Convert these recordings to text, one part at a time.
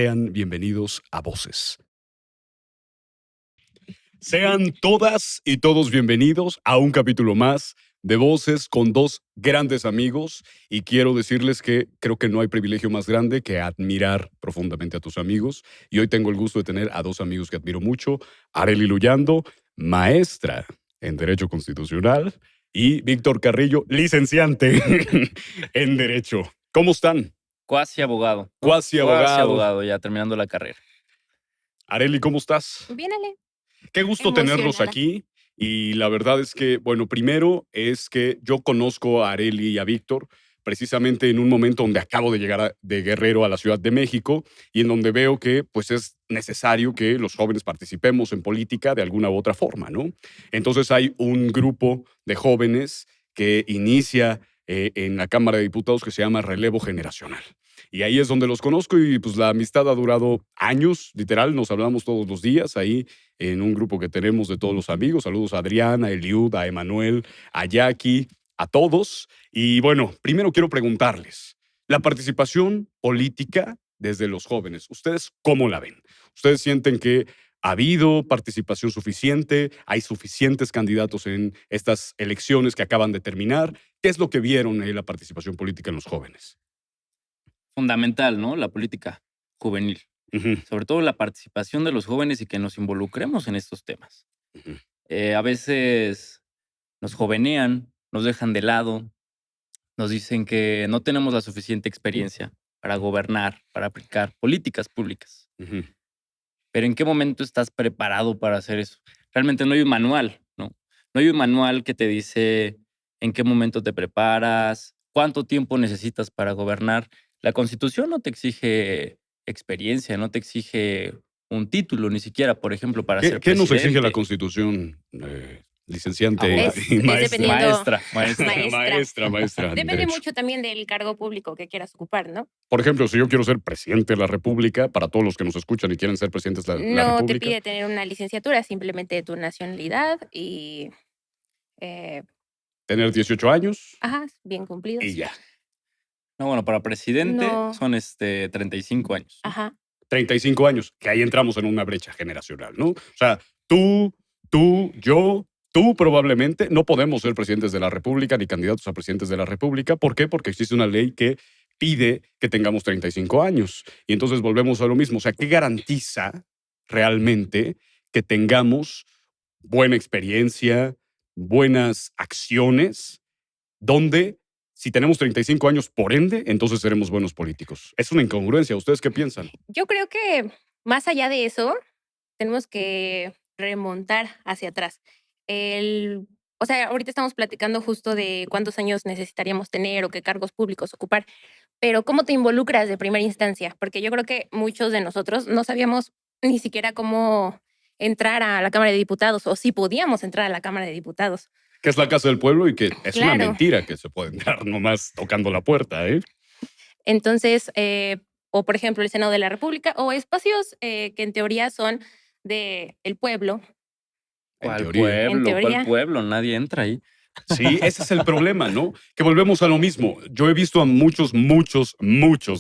Sean bienvenidos a Voces. Sean todas y todos bienvenidos a un capítulo más de Voces con dos grandes amigos, y quiero decirles que creo que no hay privilegio más grande que admirar profundamente a tus amigos, y hoy tengo el gusto de tener a dos amigos que admiro mucho: Arely Luyando, maestra en Derecho Constitucional, y Víctor Carrillo, licenciante en Derecho. ¿Cómo están? Cuasi abogado, ¿no? Cuasi abogado. Ya terminando la carrera. Arely, ¿cómo estás? Bien, Ale. Qué gusto tenerlos Emocionada. aquí. Y la verdad es que, bueno, primero es que yo conozco a Arely y a Víctor precisamente en un momento donde acabo de llegar de Guerrero a la Ciudad de México, y en donde veo que pues es necesario que los jóvenes participemos en política de alguna u otra forma, ¿no? Entonces hay un grupo de jóvenes que inicia en la Cámara de Diputados que se llama Relevo Generacional. Y ahí es donde los conozco, y pues la amistad ha durado años, literal, nos hablamos todos los días ahí en un grupo que tenemos de todos los amigos. Saludos a Adriana, a Eliud, a Emanuel, a Jackie, a todos. Y bueno, primero quiero preguntarles, la participación política desde los jóvenes, ¿ustedes cómo la ven? ¿Ustedes sienten que ha habido participación suficiente? ¿Hay suficientes candidatos en estas elecciones que acaban de terminar? ¿Qué es lo que vieron en la participación política en los jóvenes? Fundamental, ¿no? La política juvenil. Ujú, Sobre todo la participación de los jóvenes y que nos involucremos en estos temas. ujú. A veces nos jovenean, nos dejan de lado, nos dicen que no tenemos la suficiente experiencia para gobernar, para aplicar políticas públicas. Ujú. Pero ¿en qué momento estás preparado para hacer eso? Realmente no hay un manual, ¿no? No hay un manual que te dice en qué momento te preparas, cuánto tiempo necesitas para gobernar. La Constitución no te exige experiencia, no te exige un título, ni siquiera, por ejemplo, para ser ¿Qué nos exige la presidente. Constitución, licenciante Abogado. y Es maestra? dependiendo. Maestra en Depende Derecho. mucho también del cargo público que quieras ocupar, ¿no? Por ejemplo, si yo quiero ser presidente de la República, para todos los que nos escuchan y quieren ser presidentes de la No te República, pide tener una licenciatura, simplemente tu nacionalidad y, eh, tener 18 años bien y cumplidos. ya. No, bueno, para presidente No, son 35 años. ajá. 35 años, que ahí entramos en una brecha generacional, ¿no? O sea, tú, yo, tú probablemente no podemos ser presidentes de la República ni candidatos a presidentes de la República. ¿Por qué? Porque existe una ley que pide que tengamos 35 años. Y entonces volvemos a lo mismo. O sea, ¿qué garantiza realmente que tengamos buena experiencia, buenas acciones, donde si tenemos 35 años, por ende, entonces seremos buenos políticos? Es una incongruencia. ¿Ustedes qué piensan? Yo creo que más allá de eso, tenemos que remontar hacia atrás. O sea, ahorita estamos platicando justo de cuántos años necesitaríamos tener o qué cargos públicos ocupar, pero ¿cómo te involucras de primera instancia? Porque yo creo que muchos de nosotros no sabíamos ni siquiera cómo entrar a la Cámara de Diputados o si podíamos entrar a la Cámara de Diputados. Que es la casa del pueblo y que es una Claro. mentira que se puede entrar nomás tocando la puerta, ¿eh? Entonces, o por ejemplo, el Senado de la República o espacios que en teoría son del pueblo. En ¿Cuál teoría. En pueblo? ¿Cuál teoría. pueblo? Nadie entra ahí. Sí, ese es el problema, ¿no? Que volvemos a lo mismo. Yo he visto a muchos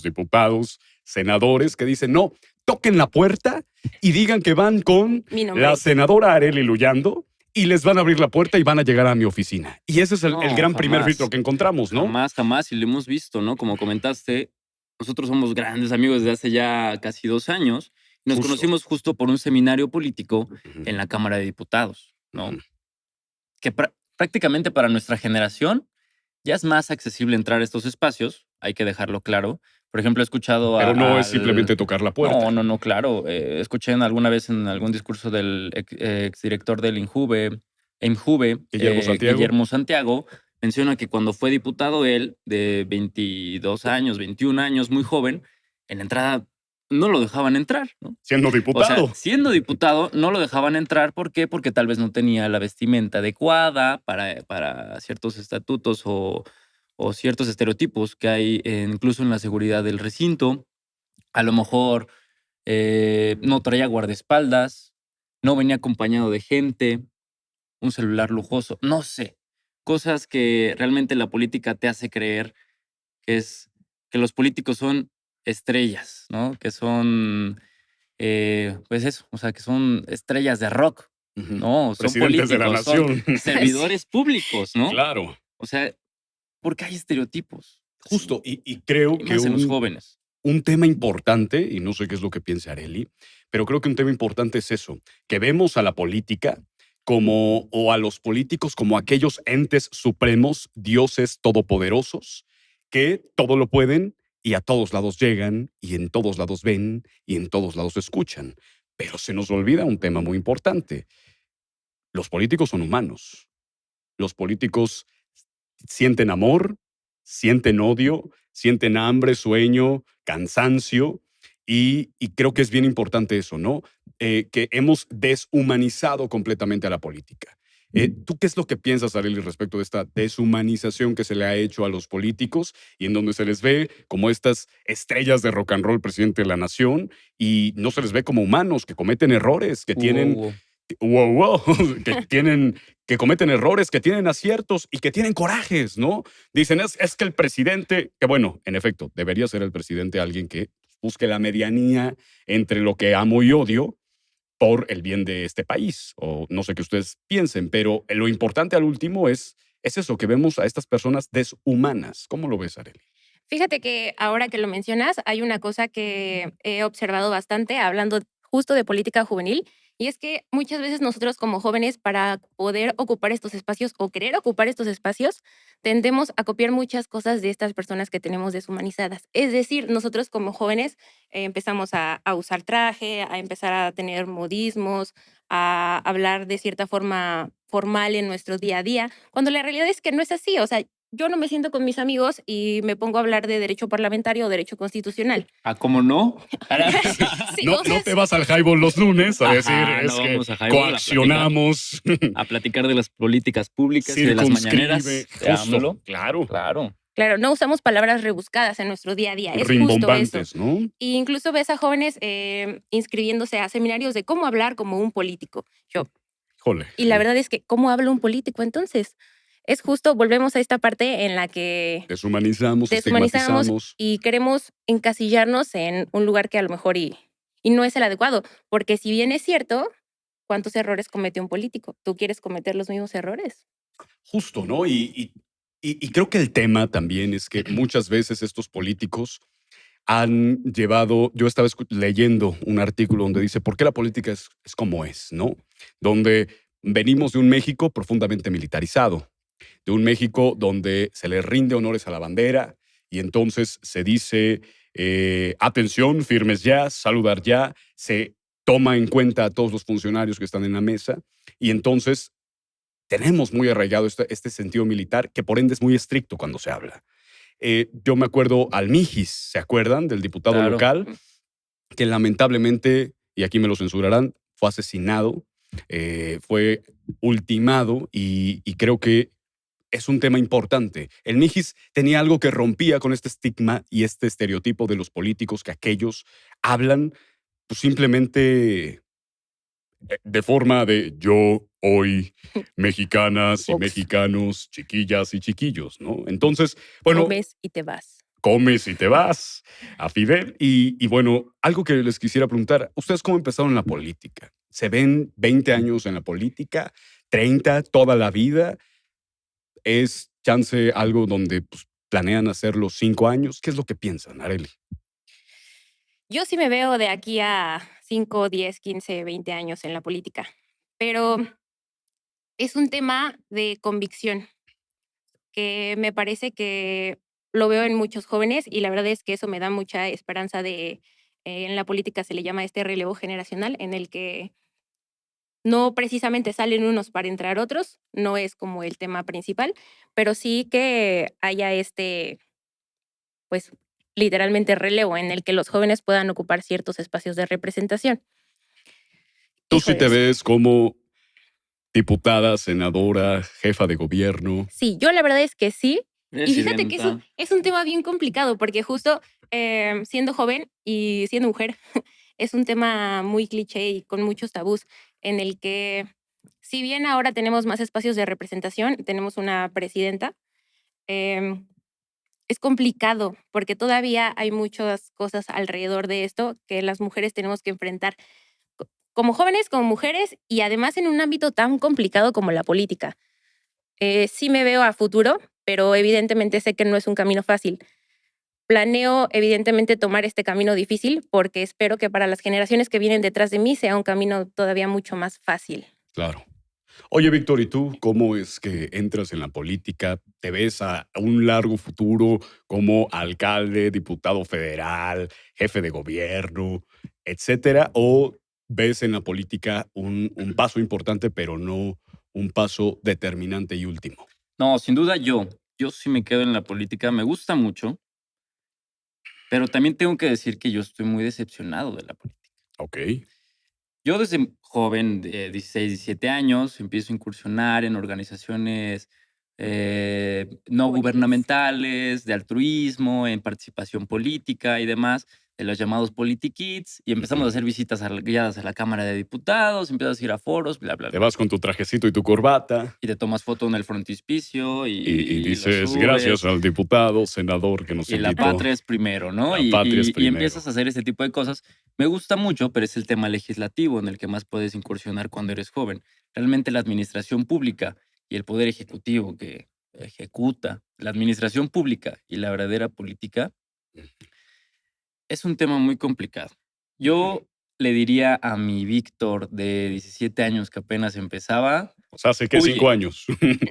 diputados, senadores que dicen, no, toquen la puerta y digan que van con Mi nombre. la senadora Arely Luyando, y les van a abrir la puerta y van a llegar a mi oficina. Y ese es el No, gran primer jamás. filtro que encontramos, ¿no? Jamás, y lo hemos visto, ¿no? Como comentaste, nosotros somos grandes amigos desde hace ya casi 2 años. Nos Justo. conocimos justo por un seminario político Ujú, en la Cámara de Diputados, ¿no? ujú. Que prácticamente para nuestra generación ya es más accesible entrar a estos espacios, hay que dejarlo claro. Por ejemplo, he escuchado Pero no es simplemente tocar la puerta. No, claro. Escuché alguna vez en algún discurso del exdirector del INJUVE, Guillermo Santiago. Guillermo Santiago, menciona que cuando fue diputado él, de 22 años, 21 años, muy joven, en la entrada no lo dejaban entrar, ¿no? Siendo O sea, diputado. siendo diputado, no lo dejaban entrar. ¿Por qué? Porque tal vez no tenía la vestimenta adecuada para ciertos estatutos o ciertos estereotipos que hay incluso en la seguridad del recinto. A lo mejor no traía guardaespaldas, no venía acompañado de gente, un celular lujoso, no sé. Cosas que realmente la política te hace creer que los políticos son estrellas, ¿no? Que son, pues eso, o sea, que son estrellas de rock, Ujú. ¿no? Son Presidentes de la políticos, son nación. servidores públicos, ¿no? Claro. O sea, porque hay estereotipos. Sí, Justo, y creo y que más en los jóvenes. un tema importante, y no sé qué es lo que piense Areli, pero creo que un tema importante es eso, que vemos a la política como, o a los políticos como aquellos entes supremos, dioses todopoderosos, que todo lo pueden y a todos lados llegan, y en todos lados ven, y en todos lados escuchan. Pero se nos olvida un tema muy importante. Los políticos son humanos. Los políticos sienten amor, sienten odio, sienten hambre, sueño, cansancio. Y creo que es bien importante eso, ¿no? Que hemos deshumanizado completamente a la política. ¿Tú qué es lo que piensas, Arely, respecto de esta deshumanización que se le ha hecho a los políticos y en donde se les ve como estas estrellas de rock and roll, presidente de la nación, y no se les ve como humanos, que cometen errores, que tienen, Wow. wow, wow, que tienen que cometen errores, que tienen aciertos y que tienen corajes, ¿no? Dicen, es que el presidente, que bueno, en efecto, debería ser el presidente alguien que busque la medianía entre lo que amo y odio por el bien de este país, o no sé qué ustedes piensen, pero lo importante al último es eso, que vemos a estas personas deshumanas. ¿Cómo lo ves, Arely? Fíjate que ahora que lo mencionas, hay una cosa que he observado bastante hablando justo de política juvenil, y es que muchas veces nosotros como jóvenes, para poder ocupar estos espacios o querer ocupar estos espacios, tendemos a copiar muchas cosas de estas personas que tenemos deshumanizadas. Es decir, nosotros como jóvenes empezamos a usar traje, a empezar a tener modismos, a hablar de cierta forma formal en nuestro día a día, cuando la realidad es que no es así. O sea, yo no me siento con mis amigos y me pongo a hablar de derecho parlamentario o derecho constitucional. ¿Ah, cómo no? Sí, No, o sea, no te vas al highball los lunes a decir, Ajá, no es que vamos a Highball coaccionamos, a platicar de las políticas públicas y de las circunscribe, mañaneras de justo, AMLO. claro, Claro. claro, no usamos palabras rebuscadas en nuestro día a día, es justo eso. rimbombantes, ¿no? E incluso ves a jóvenes inscribiéndose a seminarios de cómo hablar como un político. Yo, Híjole, y la sí. verdad es que, ¿cómo habla un político entonces? Es justo, volvemos a esta parte en la que Deshumanizamos, deshumanizamos estigmatizamos. y queremos encasillarnos en un lugar que a lo mejor y no es el adecuado. Porque si bien es cierto, ¿cuántos errores comete un político? ¿Tú quieres cometer los mismos errores? Justo, ¿no? Y creo que el tema también es que muchas veces estos políticos han llevado, yo estaba leyendo un artículo donde dice, ¿por qué la política es como es, ¿no? Donde venimos de un México profundamente militarizado, de un México donde se le rinde honores a la bandera y entonces se dice, atención, firmes ya, saludar ya, se toma en cuenta a todos los funcionarios que están en la mesa y entonces tenemos muy arraigado este sentido militar que por ende es muy estricto cuando se habla. Yo me acuerdo al Mijis, ¿se acuerdan? Del diputado Claro. local, que lamentablemente, y aquí me lo censurarán, fue asesinado, fue ultimado y creo que es un tema importante. El Mijis tenía algo que rompía con este estigma y este estereotipo de los políticos que aquellos hablan pues, simplemente de forma de yo, hoy, mexicanas y Ups, mexicanos, chiquillas y chiquillos, ¿no? Entonces, bueno, comes y te vas. comes y te vas a Fidel. Y bueno, algo que les quisiera preguntar, ¿ustedes cómo empezaron en la política? ¿Se ven 20 años en la política? ¿30? ¿Toda la vida? ¿Es chance algo donde pues, planean hacer los 5 años? ¿Qué es lo que piensan, Areli? Yo sí me veo de aquí a 5, 10, 15, 20 años en la política, pero es un tema de convicción que me parece que lo veo en muchos jóvenes y la verdad es que eso me da mucha esperanza de, en la política se le llama este relevo generacional, en el que no precisamente salen unos para entrar otros, no es como el tema principal, pero sí que haya este, pues literalmente relevo en el que los jóvenes puedan ocupar ciertos espacios de representación. Tú sí te Híjoles, ves como diputada, senadora, jefa de gobierno. sí, yo la verdad es que sí. Y fíjate que eso Presidenta. es un tema bien complicado porque justo siendo joven y siendo mujer es un tema muy cliché y con muchos tabús en el que si bien ahora tenemos más espacios de representación, tenemos una presidenta, em, es complicado porque todavía hay muchas cosas alrededor de esto que las mujeres tenemos que enfrentar como jóvenes, como mujeres y además en un ámbito tan complicado como la política. Sí me veo a futuro, pero evidentemente sé que no es un camino fácil. Planeo evidentemente tomar este camino difícil porque espero que para las generaciones que vienen detrás de mí sea un camino todavía mucho más fácil. Claro. Oye, Víctor, ¿y tú cómo es que entras en la política? ¿Te ves a un largo futuro como alcalde, diputado federal, jefe de gobierno, etcétera? ¿O ves en la política un paso importante, pero no un paso determinante y último? No, sin duda yo sí me quedo en la política, me gusta mucho, pero también tengo que decir que yo estoy muy decepcionado de la política. Ok. Yo desde joven, de 16, 17 años, empiezo a incursionar en organizaciones no Jóvenes. gubernamentales, de altruismo, en participación política y demás, de los llamados Politikids, y empezamos a Ujú. hacer visitas guiadas a la Cámara de Diputados, empiezas a ir a foros, bla, bla, Te bla. vas con tu trajecito y tu corbata Y te tomas foto en el frontispicio y y lo dices gracias subes. al diputado, senador que nos Y la invitó. patria es primero, ¿no? La Y, patria es y- y empiezas primero. a hacer ese tipo de cosas. Me gusta mucho, pero es el tema legislativo en el que más puedes incursionar cuando eres joven. Realmente la administración pública y el poder ejecutivo que ejecuta la administración pública y la verdadera política es un tema muy complicado. Ujú. Yo le diría a mi Víctor de 17 años que apenas empezaba, O sea, hace que 5 huye, años.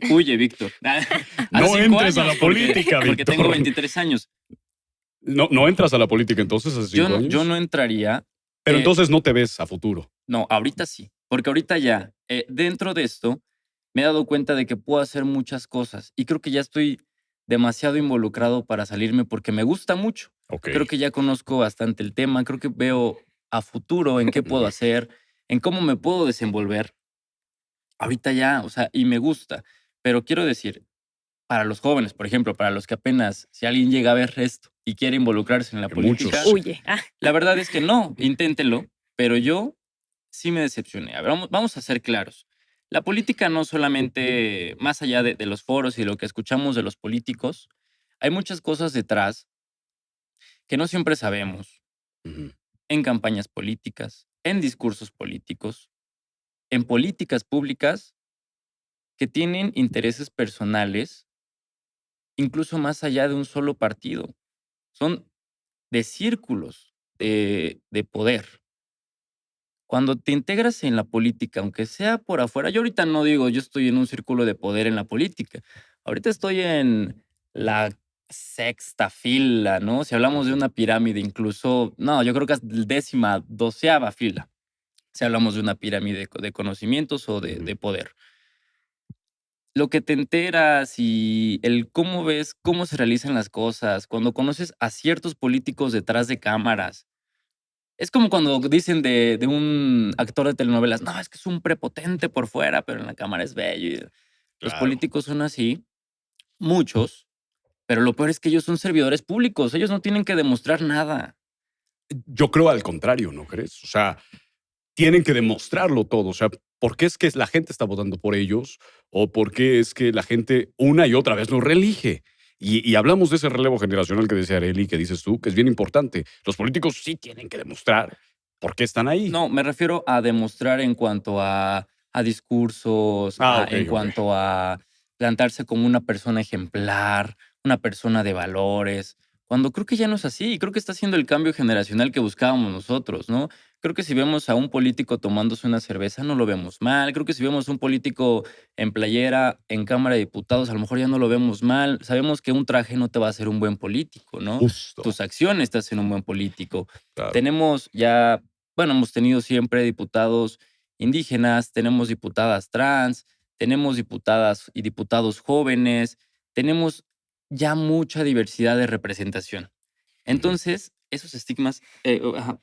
huye, Víctor. Hace No 5 entres a la años política, porque tengo Víctor. 23 años. No entras a la política entonces hace Yo 5 no, yo años. no entraría. Pero entonces no te ves a futuro. No, ahorita sí, porque ahorita ya, dentro de esto, me he dado cuenta de que puedo hacer muchas cosas y creo que ya estoy demasiado involucrado para salirme porque me gusta mucho. Ok. Creo que ya conozco bastante el tema, creo que veo a futuro en qué puedo Ujú. hacer, en cómo me puedo desenvolver. Ahorita ya, o sea, y me gusta, pero quiero decir, para los jóvenes, por ejemplo, para los que apenas, si alguien llega a ver esto y quiere involucrarse en la Que política, muchos. Huye. la verdad es que no, inténtenlo, pero yo sí me decepcioné. A ver, vamos a ser claros. La política no solamente, más allá de los foros y lo que escuchamos de los políticos, hay muchas cosas detrás que no siempre sabemos Ujú. en campañas políticas, en discursos políticos, en políticas públicas que tienen intereses personales, incluso más allá de un solo partido. Son de círculos de poder. Cuando te integras en la política, aunque sea por afuera, yo ahorita no digo, yo estoy en un círculo de poder en la política. Ahorita estoy en la sexta fila, ¿no? Si hablamos de Ujú. una pirámide, incluso, no, yo creo que es décima, doceava fila. Si hablamos de una pirámide de conocimientos o de Ujú. poder. Lo que te enteras y el cómo ves cómo se realizan las cosas, cuando conoces a ciertos políticos detrás de cámaras, es como cuando dicen de un actor de telenovelas: "No, es que es un prepotente por fuera, pero en la cámara es bello", y los Claro. políticos son así, muchos, pero lo peor es que ellos son servidores públicos, ellos no tienen que demostrar nada. Yo creo al contrario, ¿no crees? O sea, tienen que demostrarlo todo. O sea, ¿por qué es que la gente está votando por ellos? ¿O por qué es que la gente una y otra vez los reelige? Y hablamos de ese relevo generacional que decía Arely, que dices tú, que es bien importante. Los políticos sí tienen que demostrar por qué están ahí. No, me refiero a demostrar en cuanto a discursos, Ah, ok, en ok. cuanto a plantarse como una persona ejemplar, una persona de valores, cuando creo que ya no es así, creo que está haciendo el cambio generacional que buscábamos nosotros, ¿no? Creo que si vemos a un político tomándose una cerveza, no lo vemos mal, creo que si vemos a un político en playera, en Cámara de Diputados, a lo mejor ya no lo vemos mal, sabemos que un traje no te va a hacer un buen político, ¿no? Justo. Tus acciones te hacen un buen político. Claro. Tenemos ya, bueno, hemos tenido siempre diputados indígenas, tenemos diputadas trans, tenemos diputadas y diputados jóvenes, tenemos ya mucha diversidad de representación. Ujú. Entonces, esos estigmas, ajá.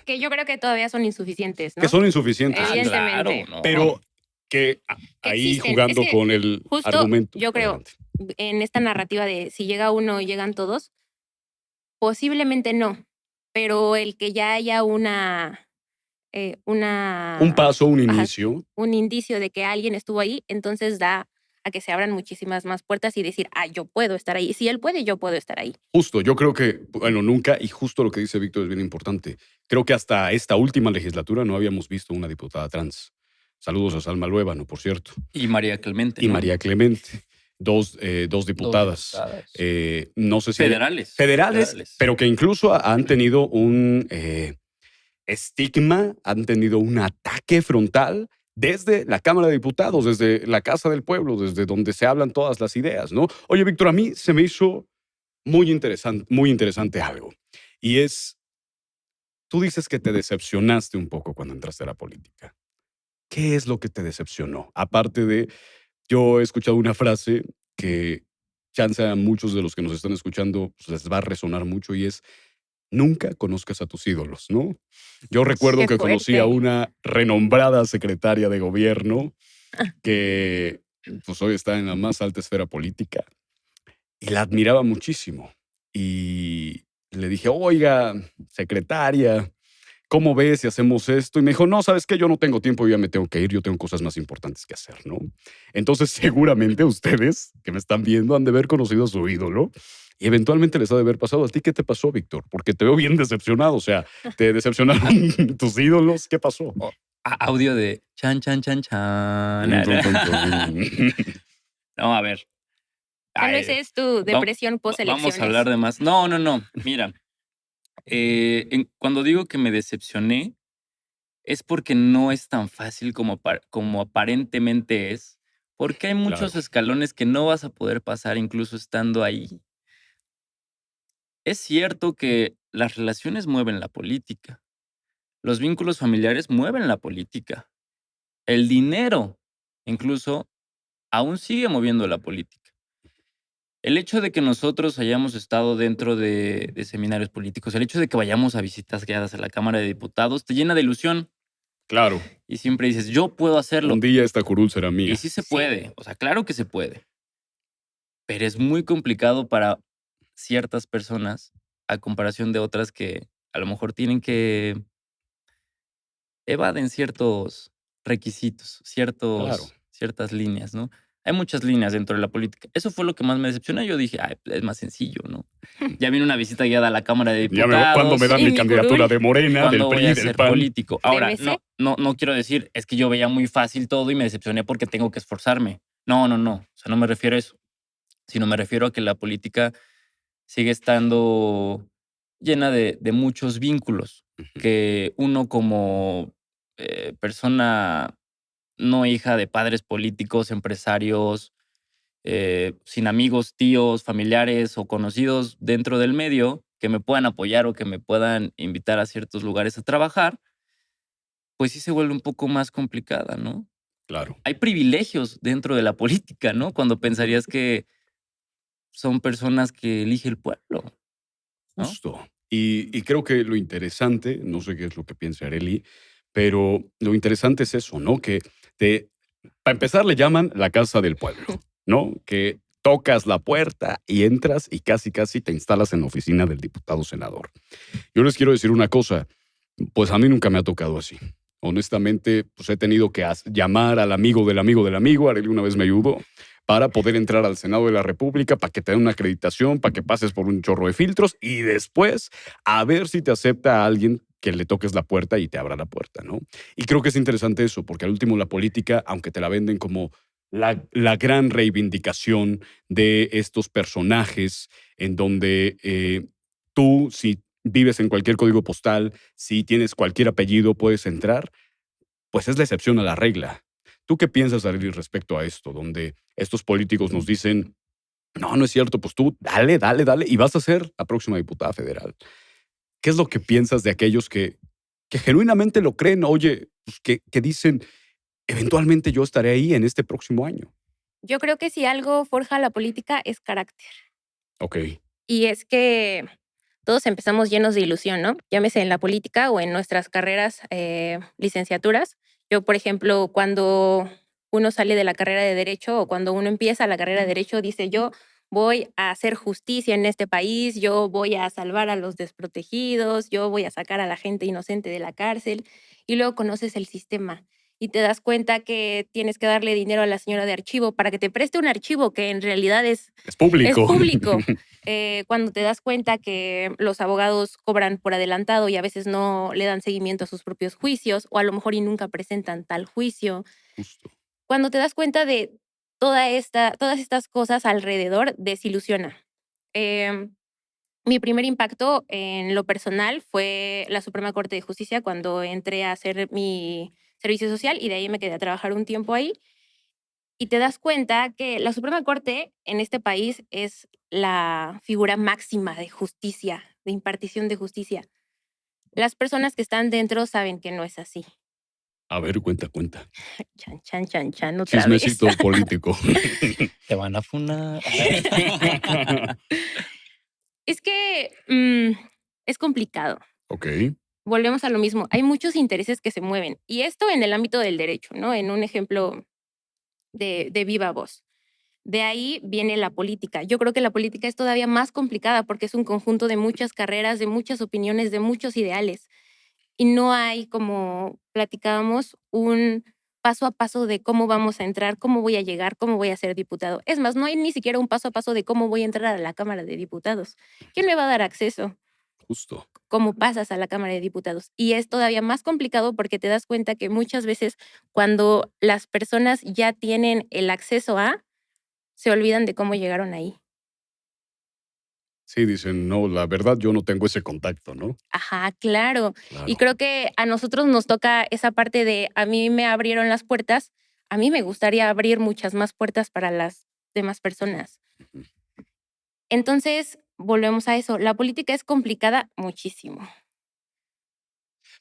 Que yo creo que todavía son insuficientes, Que ¿no? son insuficientes, Ah, sí. claro, Evidentemente. no. Pero que ahí Existen. Es jugando que con el justo argumento. yo creo Adelante. en esta narrativa de si llega uno, llegan todos, posiblemente no, pero el que ya haya Un una, paso, un ajá, inicio. un indicio de que alguien estuvo ahí, entonces da a que se abran muchísimas más puertas y decir, yo puedo estar ahí. Si él puede, yo puedo estar ahí. Justo, yo creo que, bueno, nunca, y justo lo que dice Víctor es bien importante. Creo que hasta esta última legislatura no habíamos visto una diputada trans. Saludos a Salma Luébano, por cierto. Y María Clemente, Y ¿no? María Clemente. Dos diputadas. No sé si... Federales, pero que incluso han tenido un estigma, han tenido un ataque frontal desde la Cámara de Diputados, desde la Casa del Pueblo, desde donde se hablan todas las ideas, ¿no? Oye, Víctor, a mí se me hizo muy interesante algo. Y es, tú dices que te decepcionaste un poco cuando entraste a la política. ¿Qué es lo que te decepcionó? Aparte de, yo he escuchado una frase que chance a muchos de los que nos están escuchando pues, les va a resonar mucho y es, nunca conozcas a tus ídolos, ¿no? Yo recuerdo Qué que conocí a fuerte. una renombrada secretaria de gobierno que pues hoy está en la más alta esfera política y la admiraba muchísimo. Y le dije, oiga, secretaria, ¿cómo ves si hacemos esto? Y me dijo, no, ¿sabes qué? Yo no tengo tiempo, yo ya me tengo que ir, yo tengo cosas más importantes que hacer, ¿no? Entonces, seguramente ustedes que me están viendo han de haber conocido a su ídolo y eventualmente les ha de haber pasado. ¿A ti qué te pasó, Víctor? Porque te veo bien decepcionado, o sea, ¿te decepcionaron tus ídolos? ¿Qué pasó? Audio de chan, chan, chan, chan. No, a ver. Tal vez es tu depresión post-elecciones. Vamos a hablar de más. No. Mira, cuando digo que me decepcioné, es porque no es tan fácil como aparentemente es, porque hay muchos Claro. escalones que no vas a poder pasar incluso estando ahí. Es cierto que las relaciones mueven la política, los vínculos familiares mueven la política, el dinero incluso aún sigue moviendo la política. El hecho de que nosotros hayamos estado dentro de seminarios políticos, el hecho de que vayamos a visitas guiadas a la Cámara de Diputados, te llena de ilusión. Claro. Y siempre dices, yo puedo hacerlo. Un día esta curul será mía. Y sí se puede, o sea, claro que se puede. Pero es muy complicado para ciertas personas a comparación de otras que a lo mejor tienen que evaden ciertos requisitos, Claro. ciertas líneas, ¿no? Hay muchas líneas dentro de la política. Eso fue lo que más me decepcionó. Yo dije, es más sencillo, ¿no? Ya viene una visita guiada a la Cámara de Diputados. ¿Cuándo me dan ¿Y mi mi candidatura curul? de Morena, del ¿Cuándo voy PRI, a del ser PAN? político? Ahora, ¿DMC? no quiero decir, es que yo veía muy fácil todo y me decepcioné porque tengo que esforzarme. No. O sea, no me refiero a eso. Sino me refiero a que la política sigue estando llena de muchos vínculos que uno como persona no hija de padres políticos, empresarios, sin amigos, tíos, familiares o conocidos dentro del medio que me puedan apoyar o que me puedan invitar a ciertos lugares a trabajar, pues sí se vuelve un poco más complicada, ¿no? Claro. Hay privilegios dentro de la política, ¿no? Cuando pensarías que son personas que elige el pueblo, ¿no? Justo. Y creo que lo interesante, no sé qué es lo que piensa Arely, pero lo interesante es eso, ¿no? Que para empezar le llaman la casa del pueblo, ¿no? Que tocas la puerta y entras y casi te instalas en la oficina del diputado senador. Yo les quiero decir una cosa, pues a mí nunca me ha tocado así. Honestamente, pues he tenido que llamar al amigo del amigo del amigo, Arely una vez me ayudó, para poder entrar al Senado de la República, para que te den una acreditación, para que pases por un chorro de filtros y después a ver si te acepta a alguien que le toques la puerta y te abra la puerta, ¿no? Y creo que es interesante eso, porque al último la política, aunque te la venden como la gran reivindicación de estos personajes en donde tú, si vives en cualquier código postal, si tienes cualquier apellido, puedes entrar, pues es la excepción a la regla. ¿Tú qué piensas, Arely, respecto a esto, donde estos políticos nos dicen, no es cierto, pues tú dale, y vas a ser la próxima diputada federal? ¿Qué es lo que piensas de aquellos que genuinamente lo creen? Oye, pues que dicen, eventualmente yo estaré ahí en este próximo año. Yo creo que si algo forja la política es carácter. Ok. Y es que todos empezamos llenos de ilusión, ¿no? Llámese en la política o en nuestras carreras, licenciaturas. Yo, por ejemplo, cuando uno sale de la carrera de Derecho o cuando uno empieza la carrera de Derecho, dice, yo voy a hacer justicia en este país, yo voy a salvar a los desprotegidos, yo voy a sacar a la gente inocente de la cárcel. Y luego conoces el sistema y te das cuenta que tienes que darle dinero a la señora de archivo para que te preste un archivo que en realidad Es público. es público. Cuando te das cuenta que los abogados cobran por adelantado y a veces no le dan seguimiento a sus propios juicios o a lo mejor y nunca presentan tal juicio. Justo. Cuando te das cuenta de todas estas cosas alrededor, desilusiona. Mi primer impacto en lo personal fue la Suprema Corte de Justicia cuando entré a hacer mi servicio social y de ahí me quedé a trabajar un tiempo ahí. Y te das cuenta que la Suprema Corte en este país es la figura máxima de justicia, de impartición de justicia. Las personas que están dentro saben que no es así. A ver, cuenta. Chan, chan, chan, chan, otra Chismecito vez. político. Te van a funar. Es que es complicado. Ok. Volvemos a lo mismo. Hay muchos intereses que se mueven. Y esto en el ámbito del derecho, ¿no? En un ejemplo de viva voz. De ahí viene la política. Yo creo que la política es todavía más complicada porque es un conjunto de muchas carreras, de muchas opiniones, de muchos ideales. Y no hay, como platicábamos, un paso a paso de cómo vamos a entrar, cómo voy a llegar, cómo voy a ser diputado. Es más, no hay ni siquiera un paso a paso de cómo voy a entrar a la Cámara de Diputados. ¿Quién me va a dar acceso? Justo. Cómo pasas a la Cámara de Diputados. Y es todavía más complicado porque te das cuenta que muchas veces cuando las personas ya tienen el acceso a, se olvidan de cómo llegaron ahí. Sí, dicen, no, la verdad yo no tengo ese contacto, ¿no? Ajá, claro. Claro. Y creo que a nosotros nos toca esa parte de a mí me abrieron las puertas, a mí me gustaría abrir muchas más puertas para las demás personas. Ujú. Entonces, volvemos a eso. La política es complicada muchísimo.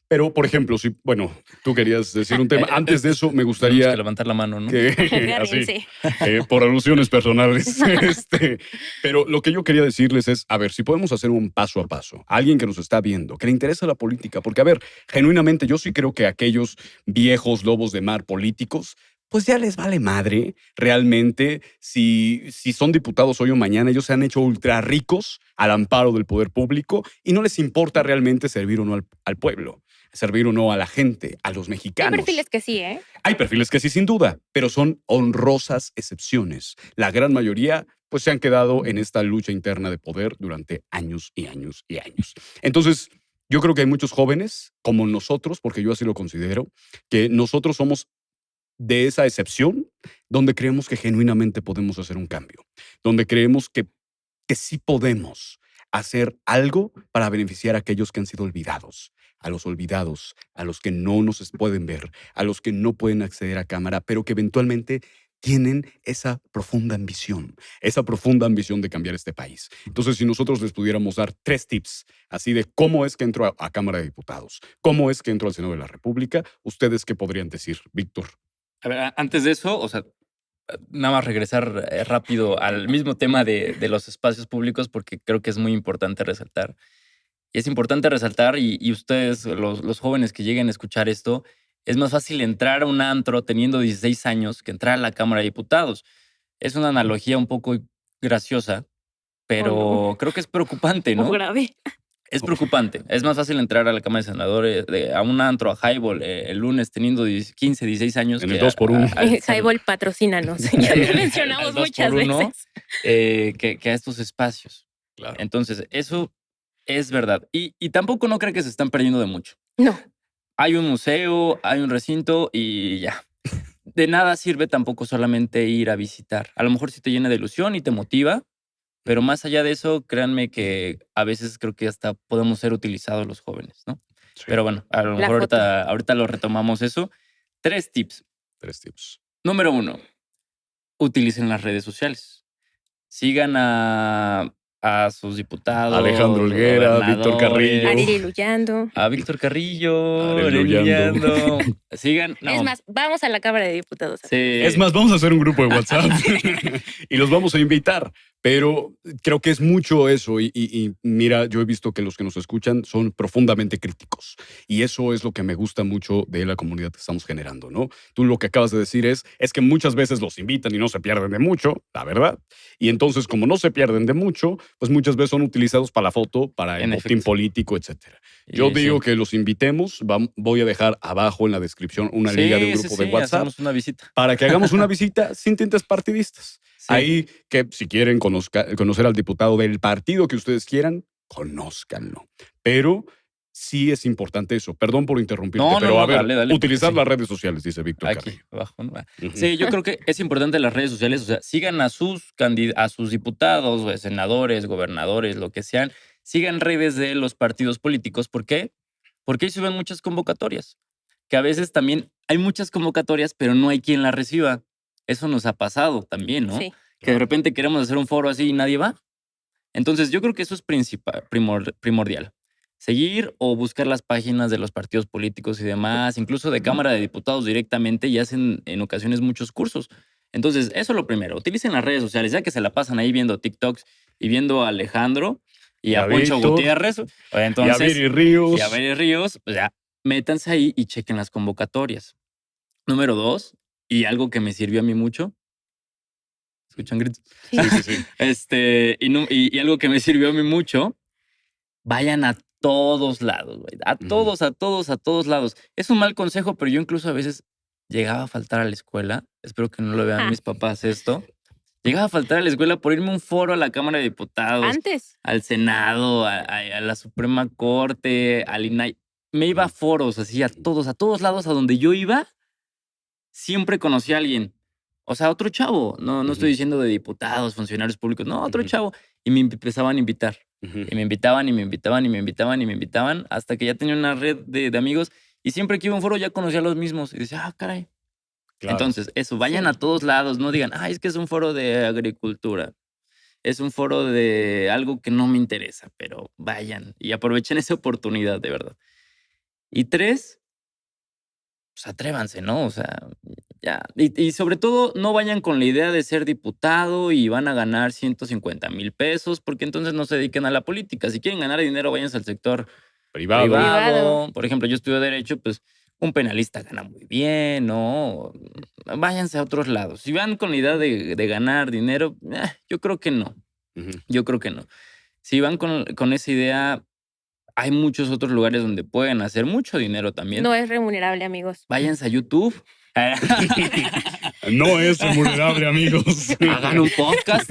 Pero, por ejemplo, si, bueno, tú querías decir un tema. Antes de eso, me Tenemos gustaría que levantar la mano, ¿no? que así, Agárrense. por alusiones personales. Pero lo que yo quería decirles es, a ver, si podemos hacer un paso a paso. Alguien que nos está viendo, que le interesa la política, porque, a ver, genuinamente yo sí creo que aquellos viejos lobos de mar políticos, pues ya les vale madre realmente si son diputados hoy o mañana. Ellos se han hecho ultra ricos al amparo del poder público y no les importa realmente servir o no al pueblo, servir o no a la gente, a los Hay mexicanos. perfiles que sí, ¿eh? Hay perfiles que sí, sin duda, pero son honrosas excepciones. La gran mayoría, pues, se han quedado en esta lucha interna de poder durante años y años y años. Entonces, yo creo que hay muchos jóvenes, como nosotros, porque yo así lo considero, que nosotros somos de esa excepción donde creemos que genuinamente podemos hacer un cambio, donde creemos que sí podemos hacer algo para beneficiar a aquellos que han sido olvidados, a los que no nos pueden ver, a los que no pueden acceder a cámara, pero que eventualmente tienen esa profunda ambición de cambiar este país. Entonces, si nosotros les pudiéramos dar 3 tips, así de cómo es que entro a Cámara de Diputados, cómo es que entro al Senado de la República, ¿ustedes qué podrían decir, Víctor? A ver, antes de eso, o sea, nada más regresar rápido al mismo tema de los espacios públicos porque creo que es muy importante resaltar. Y es importante resaltar, y ustedes, los jóvenes que lleguen a escuchar esto, es más fácil entrar a un antro teniendo 16 años que entrar a la Cámara de Diputados. Es una analogía un poco graciosa, pero creo que es preocupante, ¿no? O grave. Es preocupante. Es más fácil entrar a la Cámara de Senadores, a un antro, a Highball, el lunes teniendo 15, 16 años. En el 2x1. Highball, patrocínanos. Ya lo mencionamos muchas veces. Que a estos espacios. Claro. Entonces, eso es verdad. Y tampoco no creo que se están perdiendo de mucho. No. Hay un museo, hay un recinto y ya. De nada sirve tampoco solamente ir a visitar. A lo mejor sí te llena de ilusión y te motiva, pero más allá de eso, créanme que a veces creo que hasta podemos ser utilizados los jóvenes, ¿no? Sí. Pero bueno, a lo La mejor foto. ahorita lo retomamos eso. 3 tips. 3 tips. Número 1, utilicen las redes sociales. Sigan a sus diputados. Alejandro Olguera, Víctor Carrillo. Arely Luyando. A Víctor Carrillo. Arely Luyando. Sigan. No. Es más, vamos a la Cámara de Diputados. Sí. Es más, vamos a hacer un grupo de WhatsApp y los vamos a invitar. Pero creo que es mucho eso y mira, yo he visto que los que nos escuchan son profundamente críticos y eso es lo que me gusta mucho de la comunidad que estamos generando, ¿no? Tú lo que acabas de decir es que muchas veces los invitan y no se pierden de mucho, la verdad. Y entonces, como no se pierden de mucho, pues muchas veces son utilizados para la foto, para el En botín efecto. político, etcétera. Yo Y digo sí. que los invitemos, voy a dejar abajo en la descripción una liga de un Sí, sí, grupo de sí, WhatsApp hacemos una visita. para que hagamos una visita sin tintes partidistas. Sí. Ahí que si quieren conocer al diputado del partido que ustedes quieran, conózcanlo. Pero sí es importante eso. Perdón por interrumpirte, No, no, pero a no, ver, dale, porque utilizar sí. las redes sociales, dice Víctor Aquí, Carrillo. abajo, ¿no? Ujú. Sí, yo creo que es importante las redes sociales, o sea, sigan a sus a sus diputados, o senadores, gobernadores, lo que sean, sigan redes de los partidos políticos. ¿Por qué? Porque ahí suben muchas convocatorias, que a veces también hay muchas convocatorias, pero no hay quien las reciba. Eso nos ha pasado también, ¿no? Sí. Que de Claro. repente queremos hacer un foro así y nadie va. Entonces, yo creo que eso es primordial. Seguir o buscar las páginas de los partidos políticos y demás, incluso de Cámara de Diputados directamente, y hacen en ocasiones muchos cursos. Entonces, eso es lo primero. Utilicen las redes sociales, ya que se la pasan ahí viendo TikToks y viendo a Alejandro y Y a a Poncho Víctor, Gutiérrez. y a Entonces, Viri y a Ríos. Veri Ríos, pues ya, métanse ahí y chequen las convocatorias. Número 2, y algo que me sirvió a mí mucho. ¿Escuchan gritos? Sí. Sí, sí, sí. Y algo que me sirvió a mí mucho, vayan a todos lados, güey. A Ujú. todos, a todos, a todos lados. Es un mal consejo, pero yo incluso a veces llegaba a faltar a la escuela. Espero que no lo vean Ah, mis papás esto. Llegaba a faltar a la escuela por irme a un foro a la Cámara de Diputados, antes. al Senado, a la Suprema Corte, al INAI. Me iba a foros así, a todos lados a donde yo iba, siempre conocí a alguien. O sea, otro chavo. No estoy Ujú. diciendo de diputados, funcionarios públicos. No, otro Ujú. y me empezaban a invitar. Ujú. Y me invitaban, y me invitaban, y me invitaban, y me invitaban, hasta que ya tenía una red de amigos. Y siempre que iba a un foro ya conocía a los mismos. Y decía, caray. Claro. Entonces, eso, vayan a Sí. todos lados. No digan, es que es un foro de agricultura. Es un foro de algo que no me interesa. Pero vayan y aprovechen esa oportunidad, de verdad. Y 3, pues atrévanse, ¿no? O sea, ya. Y sobre todo, no vayan con la idea de ser diputado y van a ganar 150,000 pesos, porque entonces no se dediquen a la política. Si quieren ganar dinero, váyanse al sector Privado. Privado. privado. Por ejemplo, yo estudio Derecho, pues un penalista gana muy bien, ¿no? Váyanse a otros lados. Si van con la idea de ganar dinero, yo creo que no. Ujú. Yo creo que no. Si van con esa idea, hay muchos otros lugares donde pueden hacer mucho dinero también. No es remunerable, amigos. Váyanse a YouTube. No es remunerable, amigos. Hagan un podcast.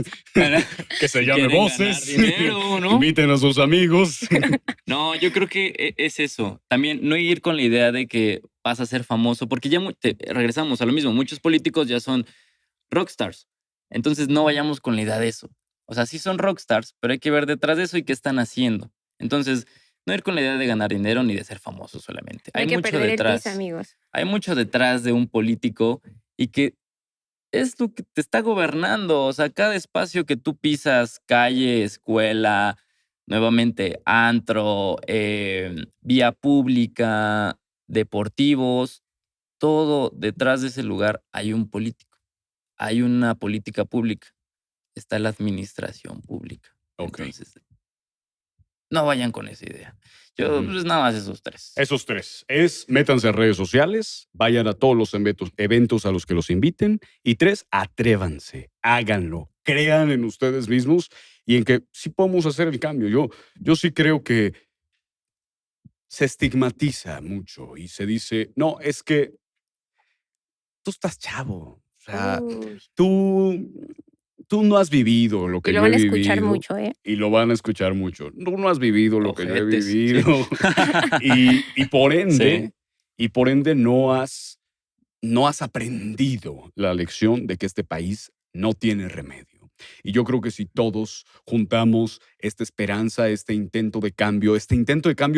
Que se Si llame quieren Voces. ganar dinero, ¿no? Inviten a sus amigos. No, yo creo que es eso. También no ir con la idea de que vas a ser famoso, porque ya regresamos a lo mismo. Muchos políticos ya son rockstars. Entonces no vayamos con la idea de eso. O sea, sí son rockstars, pero hay que ver detrás de eso y qué están haciendo. Entonces, no ir con la idea de ganar dinero ni de ser famoso solamente. No hay Hay que mucho perder el piso, detrás. amigos. Hay mucho detrás de un político y que es lo que te está gobernando. O sea, cada espacio que tú pisas, calle, escuela, nuevamente antro, vía pública, deportivos, todo detrás de ese lugar hay un político. Hay una política pública. Está la administración pública. Ok. Entonces, no vayan con esa idea. Yo, Ujú. pues nada más esos 3. Esos 3. Métanse a redes sociales, vayan a todos los eventos a los que los inviten. Y 3, atrévanse, háganlo, crean en ustedes mismos y en que sí podemos hacer el cambio. Yo sí creo que se estigmatiza mucho y se dice, no, es que tú estás chavo. O sea, Uy. tú no has vivido lo Y que lo yo he van a escuchar vivido. mucho, ¿eh? Y lo van a escuchar mucho. No has vivido lo que yo he Ojetes, sí. vivido. Y por ende, Sí. no has aprendido la lección de que este país no tiene remedio. Y yo creo que si todos juntamos esta esperanza, este intento de cambio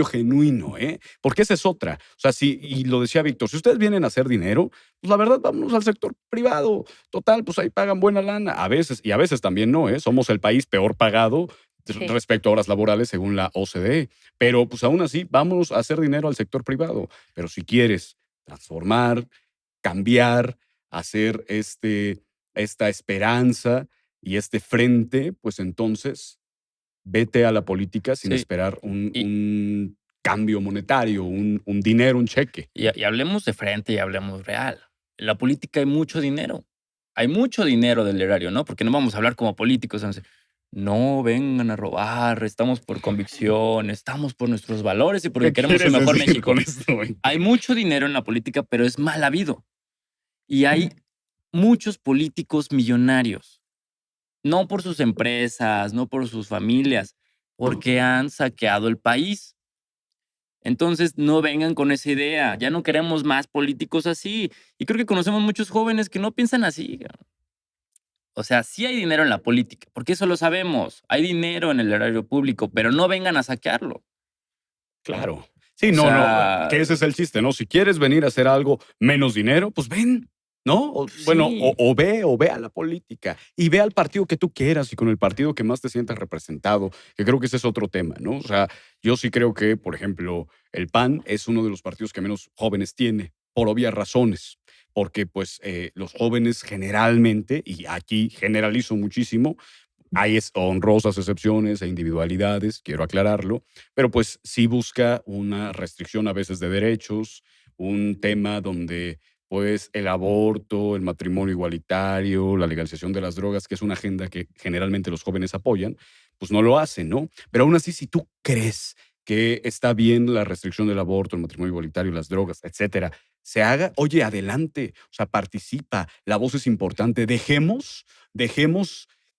genuino, ¿eh? Porque esa es otra. O sea, y lo decía Víctor, si ustedes vienen a hacer dinero, pues la verdad, vámonos al sector privado. Total, pues ahí pagan buena lana. A veces, y a veces también no, ¿eh? Somos el país peor pagado Sí. respecto a horas laborales según la OCDE. Pero pues aún así, vámonos a hacer dinero al sector privado. Pero si quieres transformar, cambiar, hacer esta esperanza, Y este frente, pues entonces, vete a la política sin Sí. esperar un, Y- un cambio monetario, un dinero, un cheque. Y hablemos de frente y hablemos real. En la política hay mucho dinero. Hay mucho dinero del erario, ¿no? Porque no vamos a hablar como políticos. Vamos a decir, no vengan a robar, estamos por convicción, estamos por nuestros valores y porque ¿Qué queremos un quieres mejor decir México. con esto, güey? Hay mucho dinero en la política, pero es mal habido. Y hay muchos políticos millonarios. No por sus empresas, no por sus familias, porque han saqueado el país. Entonces, no vengan con esa idea. Ya no queremos más políticos así. Y creo que conocemos muchos jóvenes que no piensan así. O sea, sí hay dinero en la política, porque eso lo sabemos. Hay dinero en el erario público, pero no vengan a saquearlo. Claro. Sí, O no, sea, que ese es el chiste, ¿no? Si quieres venir a hacer algo menos dinero, pues ven, ¿no? Bueno, sí. o ve a la política y ve al partido que tú quieras y con el partido que más te sientas representado, que creo que ese es otro tema, ¿no? O sea, yo sí creo que, por ejemplo, el PAN es uno de los partidos que menos jóvenes tiene, por obvias razones, porque pues los jóvenes generalmente, y aquí generalizo muchísimo, hay honrosas excepciones e individualidades, quiero aclararlo, pero pues sí busca una restricción a veces de derechos, un tema donde pues el aborto, el matrimonio igualitario, la legalización de las drogas, que es una agenda que generalmente los jóvenes apoyan, pues no lo hacen, ¿no? Pero aún así, si tú crees que está bien la restricción del aborto, el matrimonio igualitario, las drogas, etcétera, se haga, oye, adelante, o sea, participa, la voz es importante, dejemos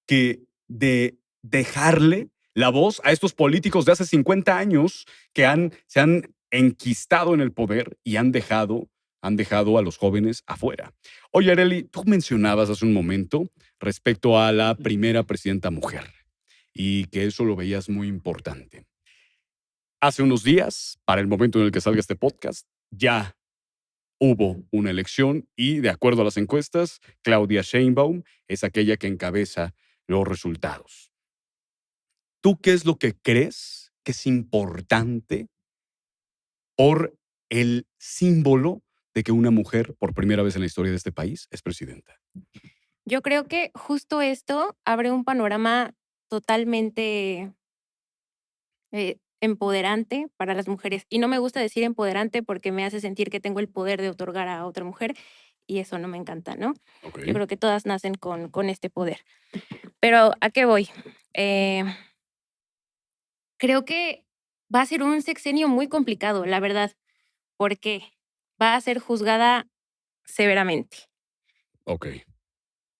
que de dejarle la voz a estos políticos de hace 50 años que se han enquistado en el poder y han dejado a los jóvenes afuera. Oye, Areli, tú mencionabas hace un momento respecto a la primera presidenta mujer y que eso lo veías muy importante. Hace unos días, para el momento en el que salga este podcast, ya hubo una elección y, de acuerdo a las encuestas, Claudia Sheinbaum es aquella que encabeza los resultados. ¿Tú qué es lo que crees que es importante por el símbolo de que una mujer, por primera vez en la historia de este país, es presidenta? Yo creo que justo esto abre un panorama totalmente empoderante para las mujeres. Y no me gusta decir empoderante porque me hace sentir que tengo el poder de otorgar a otra mujer y eso no me encanta, ¿no? Ok. Yo creo que todas nacen con este poder. Pero ¿a qué voy? Eh, creo que va a ser un sexenio muy complicado, la verdad, porque va a ser juzgada severamente. Ok.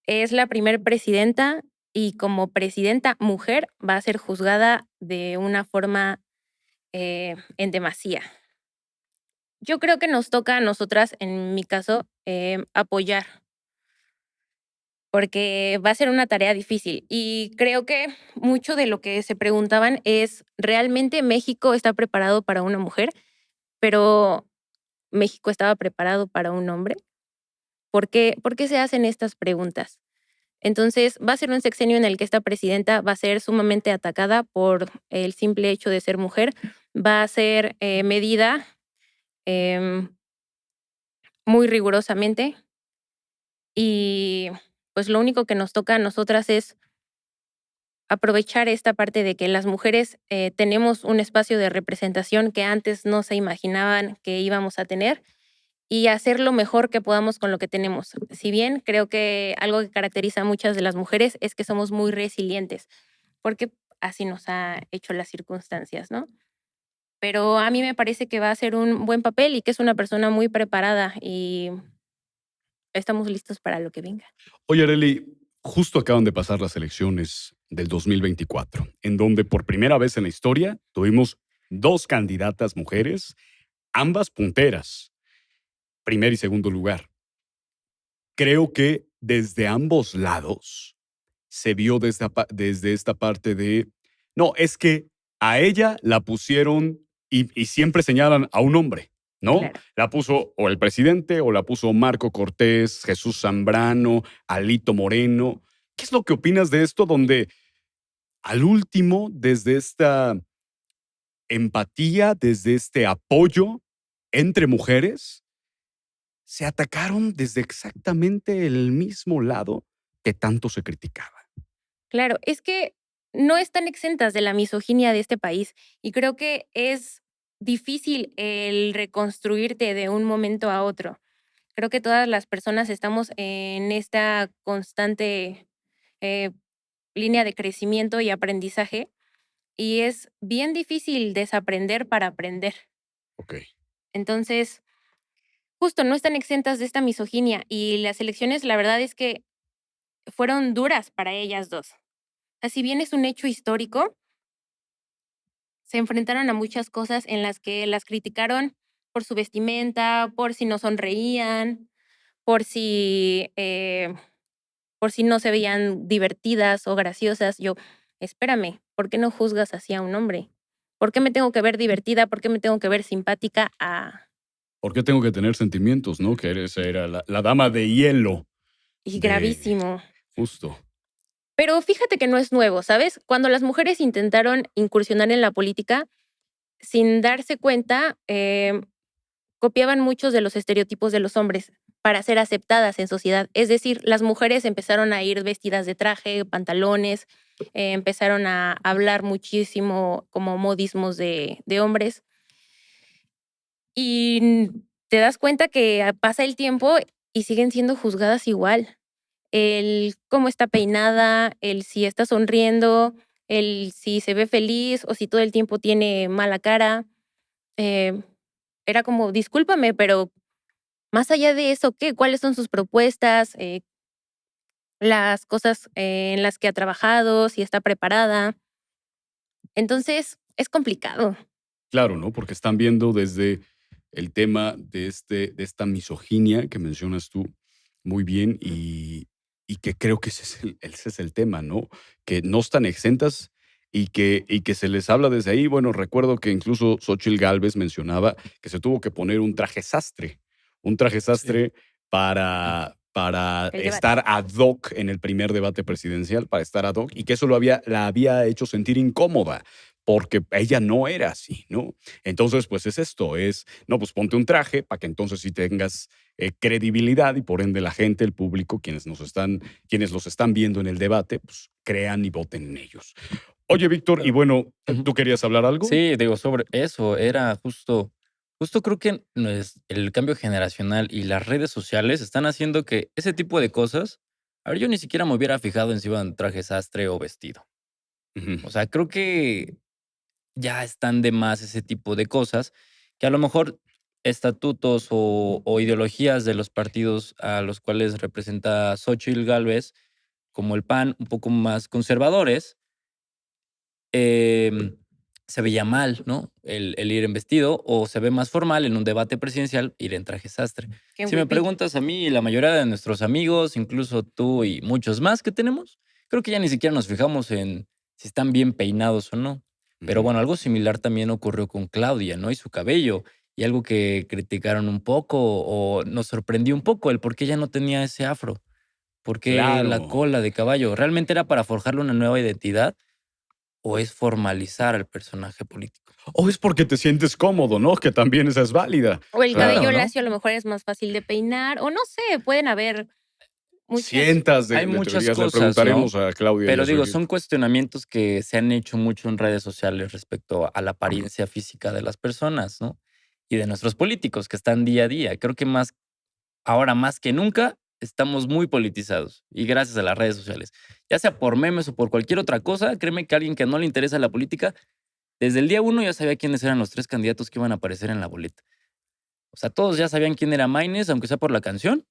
Es la primer presidenta y como presidenta mujer va a ser juzgada de una forma en demasía. Yo creo que nos toca a nosotras, en mi caso, apoyar, porque va a ser una tarea difícil. Y creo que mucho de lo que se preguntaban es, ¿realmente México está preparado para una mujer? Pero ¿México estaba preparado para un hombre? ¿Por qué se hacen estas preguntas? Entonces, va a ser un sexenio en el que esta presidenta va a ser sumamente atacada por el simple hecho de ser mujer, va a ser medida em, muy rigurosamente y pues lo único que nos toca a nosotras es aprovechar esta parte de que las mujeres tenemos un espacio de representación que antes no se imaginaban que íbamos a tener y hacer lo mejor que podamos con lo que tenemos. Si bien creo que algo que caracteriza a muchas de las mujeres es que somos muy resilientes, porque así nos ha hecho las circunstancias, ¿no? Pero a mí me parece que va a ser un buen papel y que es una persona muy preparada y estamos listos para lo que venga. Oye, Areli, justo acaban de pasar las elecciones del 2024, en donde por primera vez en la historia tuvimos dos candidatas mujeres, ambas punteras, primer y segundo lugar. Creo que desde ambos lados se vio desde esta parte de, no, es que a ella la pusieron y siempre señalan a un hombre, ¿no? Claro. La puso o el presidente o la puso Marco Cortés, Jesús Zambrano, Alito Moreno. ¿Qué es lo que opinas de esto donde al último, desde esta empatía, desde este apoyo entre mujeres, se atacaron desde exactamente el mismo lado que tanto se criticaba? Claro, es que no están exentas de la misoginia de este país y creo que es difícil el reconstruirte de un momento a otro. Creo que todas las personas estamos en esta constante eh, línea de crecimiento y aprendizaje y es bien difícil desaprender para aprender. Ok. Entonces, justo no están exentas de esta misoginia y las elecciones, la verdad es que fueron duras para ellas dos. O sea, si bien es un hecho histórico, se enfrentaron a muchas cosas en las que las criticaron por su vestimenta, por si no sonreían, por si, eh, por si no se veían divertidas o graciosas. Yo, espérame, ¿por qué no juzgas así a un hombre? ¿Por qué me tengo que ver divertida? ¿Por qué me tengo que ver simpática? ¿Por qué tengo que tener sentimientos, no? Que esa era la dama de hielo Y de gravísimo. justo. Pero fíjate que no es nuevo, ¿sabes? Cuando las mujeres intentaron incursionar en la política, sin darse cuenta, copiaban muchos de los estereotipos de los hombres para ser aceptadas en sociedad. Es decir, las mujeres empezaron a ir vestidas de traje, pantalones, empezaron a hablar muchísimo como modismos de hombres. Y te das cuenta que pasa el tiempo y siguen siendo juzgadas igual. El cómo está peinada, el si está sonriendo, el si se ve feliz o si todo el tiempo tiene mala cara. Eh, Era como, discúlpame, pero más allá de eso, ¿qué? ¿Cuáles son sus propuestas? Las cosas en las que ha trabajado, si está preparada. Entonces, es complicado. Claro, ¿no? Porque están viendo desde el tema de esta misoginia que mencionas tú muy bien y que creo que ese es el tema, ¿no? Que no están exentas y que se les habla desde ahí. Bueno, recuerdo que incluso Xóchitl Gálvez mencionaba que se tuvo que poner un traje Sí. sastre para El debate. estar ad hoc en el primer debate presidencial, para estar ad hoc, y que eso la había hecho sentir incómoda porque ella no era así, ¿no? Entonces, pues es esto, no, pues ponte un traje para que entonces sí tengas credibilidad y por ende la gente, el público, quienes los están viendo en el debate, pues crean y voten en ellos. Oye, Víctor, y Pero bueno, ujú. ¿tú querías hablar algo? Sí, digo, sobre eso, era justo creo que el cambio generacional y las redes sociales están haciendo que ese tipo de cosas, a ver, yo ni siquiera me hubiera fijado en si iban traje sastre o vestido. Ujú. O sea, creo que ya están de más ese tipo de cosas, que a lo mejor estatutos o ideologías de los partidos a los cuales representa Xóchitl Gálvez, como el PAN, un poco más conservadores, em, se veía mal, ¿no? El ir en vestido, o se ve más formal en un debate presidencial ir en traje sastre. Qué Si me huipil. preguntas a mí y la mayoría de nuestros amigos, incluso tú y muchos más que tenemos, creo que ya ni siquiera nos fijamos en si están bien peinados o no. Pero Ujú. bueno, algo similar también ocurrió con Claudia, ¿no? Y su cabello. Y algo que criticaron un poco o nos sorprendió un poco el por qué ella no tenía ese afro. ¿Por qué la Claro. cola de caballo? ¿Realmente era para forjarle una nueva identidad o es formalizar al personaje político? O es porque te sientes cómodo, ¿no? Que también esa es válida. O O el sea, Claro, cabello ¿no? lacio a lo mejor es más fácil de peinar, o no sé, pueden haber muchas. cientos Hay de muchas teorías. Le cosas, ¿no? preguntaremos a Claudia y a Pero digo, Xochitl. son cuestionamientos que se han hecho mucho en redes sociales respecto a la apariencia física de las personas, ¿no? Y de nuestros políticos que están día a día. Creo que ahora más que nunca, estamos muy politizados y gracias a las redes sociales. Ya sea por memes o por cualquier otra cosa, créeme que alguien que no le interesa la política, desde el día uno ya sabía quiénes eran los tres candidatos que iban a aparecer en la boleta. O sea, todos ya sabían quién era Maines, aunque sea por la canción,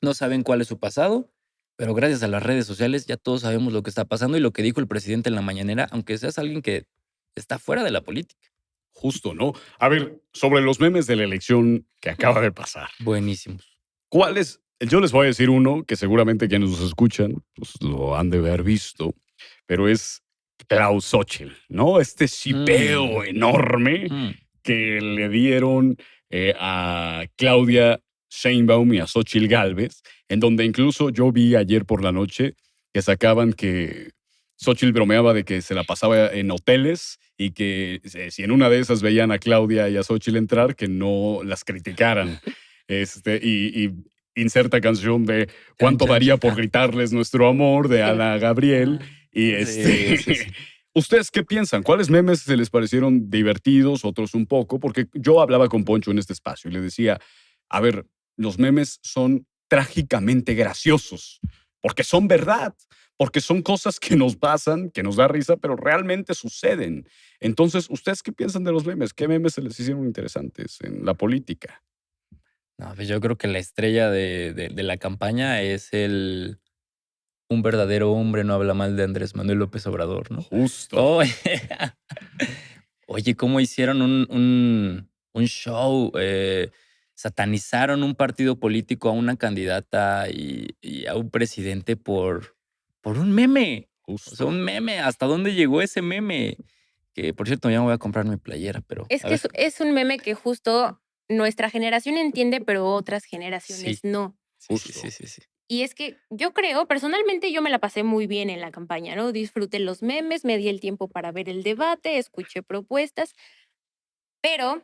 no saben cuál es su pasado, pero gracias a las redes sociales ya todos sabemos lo que está pasando y lo que dijo el presidente en la mañanera, aunque seas alguien que está fuera de la política. Justo, ¿no? A ver, sobre los memes de la elección que acaba de pasar. Buenísimos. ¿Cuáles? Yo les voy a decir uno que seguramente quienes nos escuchan pues, lo han de haber visto, pero es Klaus Xochitl, ¿no? Este Mm, shipeo enorme mm. que le dieron a Claudia Sheinbaum y a Xochitl Gálvez, en donde incluso yo vi ayer por la noche que sacaban que Xochitl bromeaba de que se la pasaba en hoteles y que si en una de esas veían a Claudia y a Xochitl entrar, que no las criticaran. Y inserta canción de Chan, ¿Cuánto chan, daría por chan. gritarles nuestro amor? De Ana Gabriel. Y Sí. ¿ustedes qué piensan? ¿Cuáles memes se les parecieron divertidos, otros un poco? Porque yo hablaba con Poncho en este espacio y le decía, a ver, los memes son trágicamente graciosos, porque son verdad, porque son cosas que nos pasan, que nos da risa, pero realmente suceden. Entonces, ¿ustedes qué piensan de los memes? ¿Qué memes se les hicieron interesantes en la política? No, pues yo creo que la estrella de la campaña es un verdadero hombre no habla mal de Andrés Manuel López Obrador, ¿no? Justo. Oye, oye, ¿cómo hicieron un show? Satanizaron un partido político a una candidata y a un presidente por un meme. O sea, Justo. un meme. ¿Hasta dónde llegó ese meme? Que, por cierto, ya me voy a comprar mi playera, pero Es a que ver. es un meme que justo nuestra generación entiende, pero otras generaciones Sí, no. sí, sí, Justo. sí, sí, sí. Y es que yo creo, personalmente yo me la pasé muy bien en la campaña, ¿no? Disfruté los memes, me di el tiempo para ver el debate, escuché propuestas, pero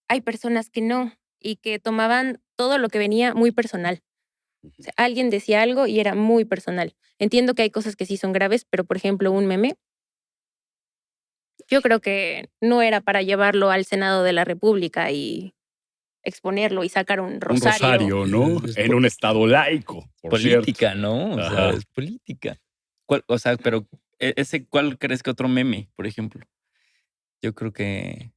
hay personas que no y que tomaban todo lo que venía muy personal. O sea, alguien decía algo y era muy personal. Entiendo que hay cosas que sí son graves, pero por ejemplo, un meme, yo creo que no era para llevarlo al Senado de la República y exponerlo y sacar un Un rosario. rosario, ¿no? Es En un estado laico, por cierto. política, ¿no? O sea, Ajá. es política. O sea, pero ¿cuál crees que otro meme, por ejemplo? Yo creo que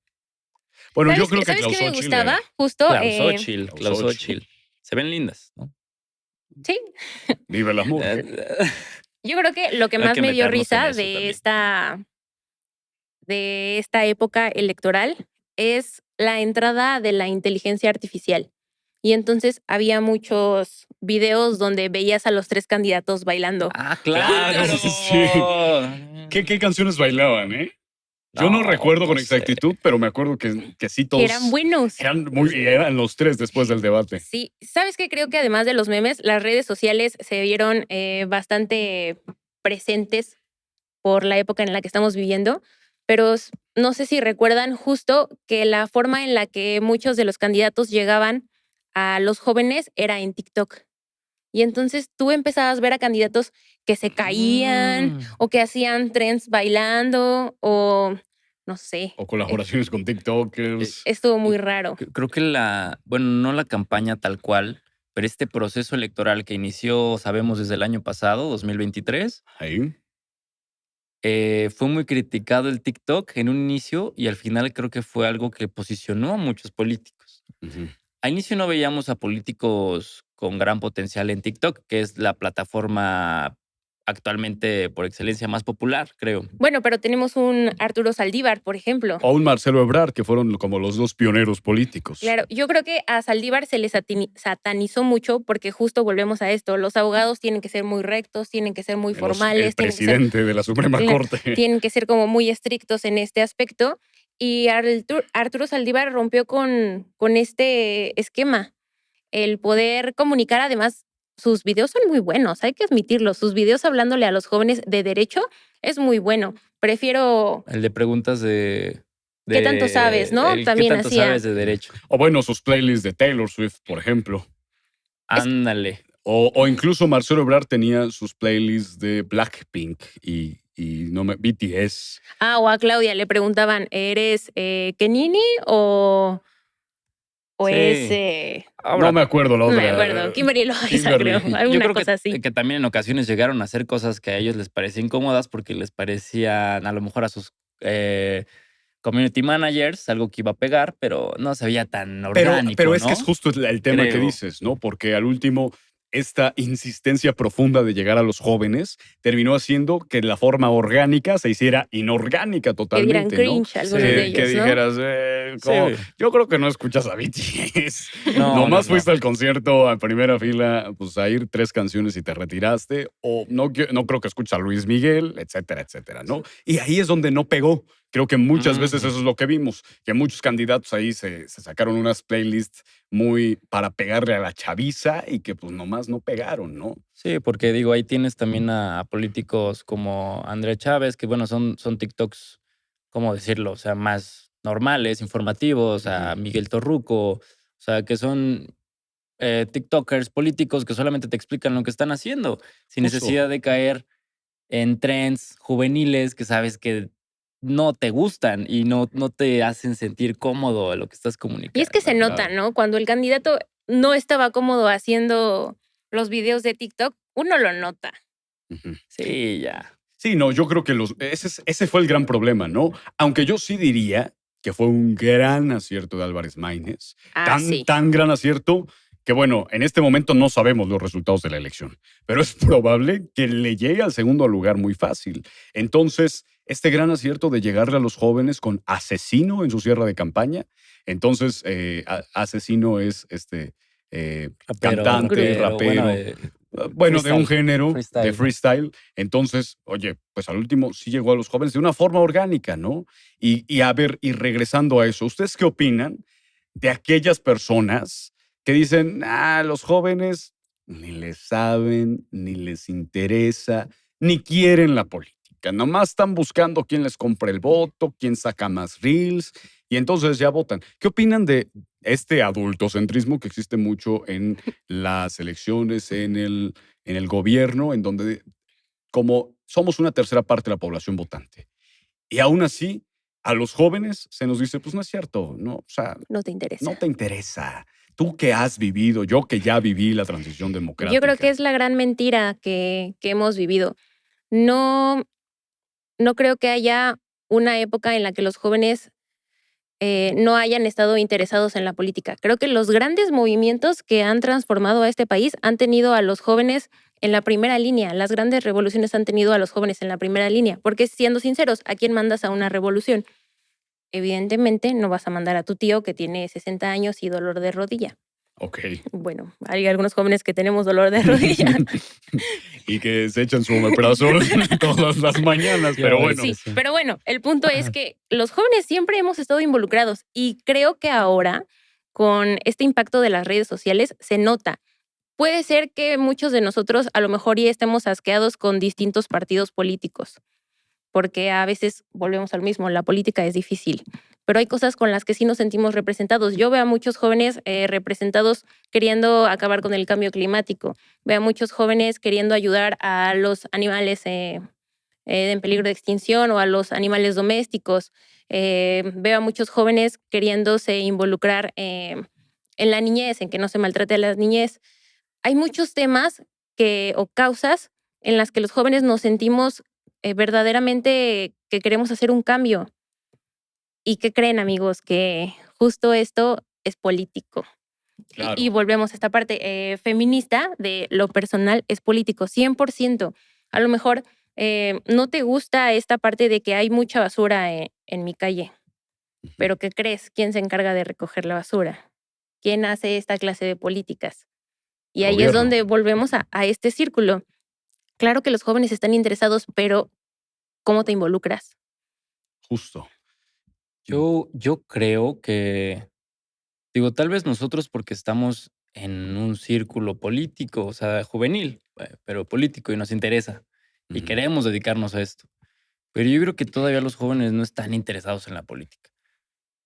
Bueno, yo ¿Sabes, creo que ¿sabes qué me Clausóchil, gustaba? Justo, Clausóchil. Se ven lindas, ¿no? sí, Vive el amor. yo creo que lo que Hay más que me dio meternos en risa eso también. de esta época electoral es la entrada de la inteligencia artificial. Y entonces había muchos videos donde veías a los tres candidatos bailando. ¡Ah, Claro, claro! sí. ¿Qué canciones bailaban, eh? Yo no No, recuerdo no con sé. exactitud, pero me acuerdo que sí Que eran todos buenos. eran los tres después del debate. Sí, ¿sabes qué? Creo que además de los memes, las redes sociales se vieron bastante presentes por la época en la que estamos viviendo, pero no sé si recuerdan justo que la forma en la que muchos de los candidatos llegaban a los jóvenes era en TikTok. Y entonces tú empezabas a ver a candidatos que se caían Mm. o que hacían trends bailando o no sé, O colaboraciones con TikTokers. estuvo muy raro. Creo que bueno, no la campaña tal cual, pero este proceso electoral que inició, sabemos, desde el año pasado, 2023, Ahí. fue muy criticado el TikTok en un inicio y al final creo que fue algo que posicionó a muchos políticos. Ujú. Al inicio no veíamos a políticos con gran potencial en TikTok, que es la plataforma actualmente por excelencia más popular, creo. Bueno, pero tenemos un Arturo Saldívar, por ejemplo. O un Marcelo Ebrard, que fueron como los dos pioneros políticos. Claro, yo creo que a Saldívar se le satanizó mucho porque justo volvemos a esto. Los abogados tienen que ser muy rectos, tienen que ser muy El formales, presidente de la Suprema claro, Corte. tienen que ser como muy estrictos en este aspecto. Y Arturo Saldívar rompió con este esquema. El poder comunicar, además, sus videos son muy buenos, hay que admitirlo. Sus videos hablándole a los jóvenes de derecho es muy bueno. Prefiero El de preguntas ¿qué tanto sabes, no? el qué También tanto hacía. sabes de derecho. O bueno, sus playlists de Taylor Swift, por ejemplo. Es, Ándale. O incluso Marcelo Ebrard tenía sus playlists de Blackpink y no BTS. o a Claudia le preguntaban, ¿eres Kenini o es, Sí. No Ahora, me acuerdo la no me otra. acuerdo, Kimberly Loaiza, creo, Kimberly. yo alguna creo cosa así. que también en ocasiones llegaron a hacer cosas que a ellos les parecían incómodas porque les parecían a lo mejor a sus community managers algo que iba a pegar, pero no se veía tan orgánico, Pero es que es ¿no? justo el tema que Creo. dices, ¿no? Porque al último, esta insistencia profunda de llegar a los jóvenes terminó haciendo que la forma orgánica se hiciera inorgánica Que dirán totalmente, ¿no? cringe algunos de Que ellos, ¿no? dijeras, Sí. yo creo que no escuchas a BTS. No, Nomás no. fuiste al concierto a primera fila, pues a ir 3 canciones y te retiraste, o no creo que escuches a Luis Miguel, etcétera, etcétera, ¿no? Y ahí es donde no pegó. Creo que muchas veces eso es lo que vimos, que muchos candidatos ahí se sacaron unas playlists muy para pegarle a la chaviza y que pues nomás no pegaron, ¿no? Sí, porque digo, ahí tienes también a políticos como André Chávez, que bueno, son TikToks, ¿cómo decirlo? O sea, más normales, informativos, a Miguel Torruco, o sea, que son TikTokers políticos que solamente te explican lo que están haciendo, sin Justo. necesidad de caer en trends juveniles que sabes que no te gustan y no te hacen sentir cómodo a lo que estás Y es que comunicando, se ¿no? nota, ¿no? Cuando el candidato no estaba cómodo haciendo los videos de TikTok, uno lo nota. Ujú. Sí, ya. Sí, no, yo creo que ese fue el gran problema, ¿no? Aunque yo sí diría que fue un gran acierto de Álvarez Maínez. Ah, sí. Tan gran acierto que, bueno, en este momento no sabemos los resultados de la elección, pero es probable que le llegue al segundo lugar muy fácil. Entonces, este gran acierto de llegarle a los jóvenes con Asesino en su cierre de campaña. Entonces, Asesino es Rapero, cantante, bueno, rapero, bueno, de un freestyle, género de freestyle. freestyle. Entonces, oye, pues al último sí llegó a los jóvenes de una forma orgánica, ¿no? Y a ver, y regresando a eso, ¿ustedes qué opinan de aquellas personas que dicen, los jóvenes ni les saben, ni les interesa, ni quieren la política? Nomás están buscando quién les compra el voto, quién saca más reels, y entonces ya votan. ¿Qué opinan de este adultocentrismo que existe mucho en las elecciones, en el gobierno, en donde como somos una tercera parte de la población votante? Y aún así, a los jóvenes se nos dice, pues no es cierto, no, o sea, No te interesa. no te interesa. Tú que has vivido, yo que ya viví la transición Yo creo que democrática. es la gran mentira que hemos vivido. No, no creo que haya una época en la que los jóvenes no hayan estado interesados en la política. Creo que los grandes movimientos que han transformado a este país han tenido a los jóvenes en la primera línea. Las grandes revoluciones han tenido a los jóvenes en la primera línea. Porque siendo sinceros, ¿a quién mandas a una revolución? Evidentemente no vas a mandar a tu tío que tiene 60 años y dolor de rodilla. Ok. Bueno, hay algunos jóvenes que tenemos dolor de rodilla. Y que se echan su omeprazol todas las mañanas, pero bueno. Sí, pero bueno, el punto es que los jóvenes siempre hemos estado involucrados y creo que ahora, con este impacto de las redes sociales, se nota. Puede ser que muchos de nosotros a lo mejor ya estemos asqueados con distintos partidos políticos, porque a veces volvemos al mismo, la política es difícil, pero hay cosas con las que sí nos sentimos representados. Yo veo a muchos jóvenes representados queriendo acabar con el cambio climático, veo a muchos jóvenes queriendo ayudar a los animales en peligro de extinción o a los animales domésticos. Veo a muchos jóvenes queriéndose involucrar en la niñez, en que no se maltrate a la niñez. Hay muchos temas o causas en las que los jóvenes nos sentimos verdaderamente que queremos hacer un cambio. ¿Y qué creen, amigos? Que justo esto es político. Claro. Y volvemos a esta parte feminista de lo personal es político, 100%. A lo mejor no te gusta esta parte de que hay mucha basura en mi calle, pero ¿qué crees? ¿Quién se encarga de recoger la basura? ¿Quién hace esta clase de políticas? Y ahí es Gobierno. donde volvemos a este círculo. Claro que los jóvenes están interesados, pero ¿cómo te involucras? Justo. Yo creo que, digo, tal vez nosotros porque estamos en un círculo político, o sea, juvenil, pero político y nos interesa y Ujú. queremos dedicarnos a esto. Pero yo creo que todavía los jóvenes no están interesados en la política.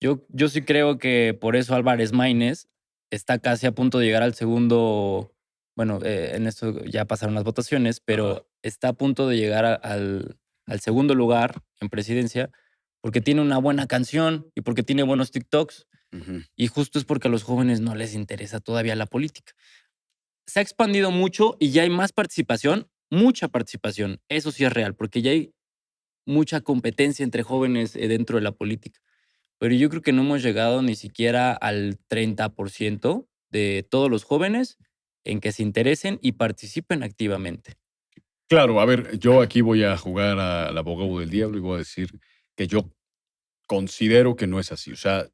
Yo sí creo que por eso Álvarez Maínez está casi a punto de llegar al segundo, bueno, en esto ya pasaron las votaciones, pero Ajá. está a punto de llegar al segundo lugar en presidencia porque tiene una buena canción y porque tiene buenos TikToks. Ujú. Y justo es porque a los jóvenes no les interesa todavía la política. Se ha expandido mucho y ya hay más participación, mucha participación. Eso sí es real, porque ya hay mucha competencia entre jóvenes dentro de la política. Pero yo creo que no hemos llegado ni siquiera al 30% de todos los jóvenes en que se interesen y participen activamente. Claro, a ver, yo aquí voy a jugar al abogado del diablo y voy a decir que yo considero que no es así. O sea,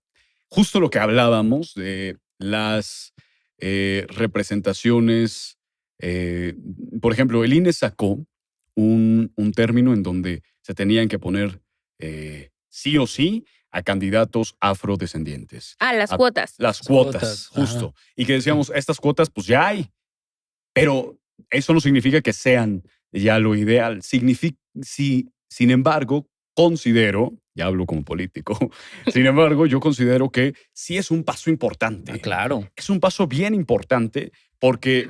justo lo que hablábamos de las representaciones, eh, por ejemplo, el INE sacó un término en donde se tenían que poner sí o sí a candidatos afrodescendientes. Las A cuotas. las Las cuotas, cuotas, justo. Y que decíamos, estas cuotas pues ya hay, pero eso no significa que sean ya lo ideal. Sin embargo, considero, ya hablo como político, sin embargo, yo considero que sí es un paso importante. Claro. Es un paso bien importante porque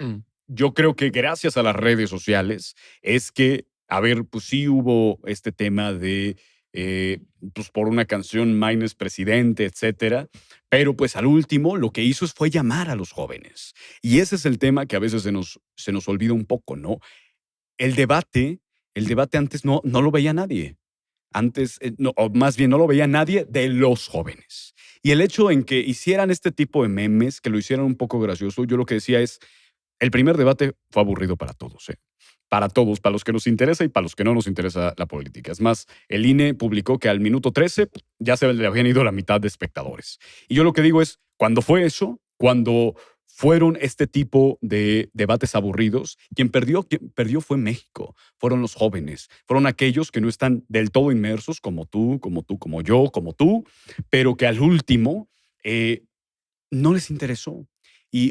yo creo que gracias a las redes sociales es que a ver, pues sí hubo este tema de, pues por una canción, Maines presidente, etcétera, pero pues al último lo que hizo fue llamar a los jóvenes. Y ese es el tema que a veces se nos olvida un poco, ¿no? El debate, el debate antes no lo veía nadie. Antes, no, o más bien no lo veía nadie de los jóvenes. Y el hecho en que hicieran este tipo de memes, que lo hicieran un poco gracioso, yo lo que decía es, el primer debate fue aburrido para todos, ¿eh? Para todos, para los que nos interesa y para los que no nos interesa la política. Es más, el INE publicó que al minuto 13 ya se le habían ido la mitad de espectadores. Y yo lo que digo es, cuando fue eso, cuando fueron este tipo de debates aburridos, quien perdió fue México, fueron los jóvenes, fueron aquellos que no están del todo inmersos, como tú, como yo, como tú, pero que al último no les interesó.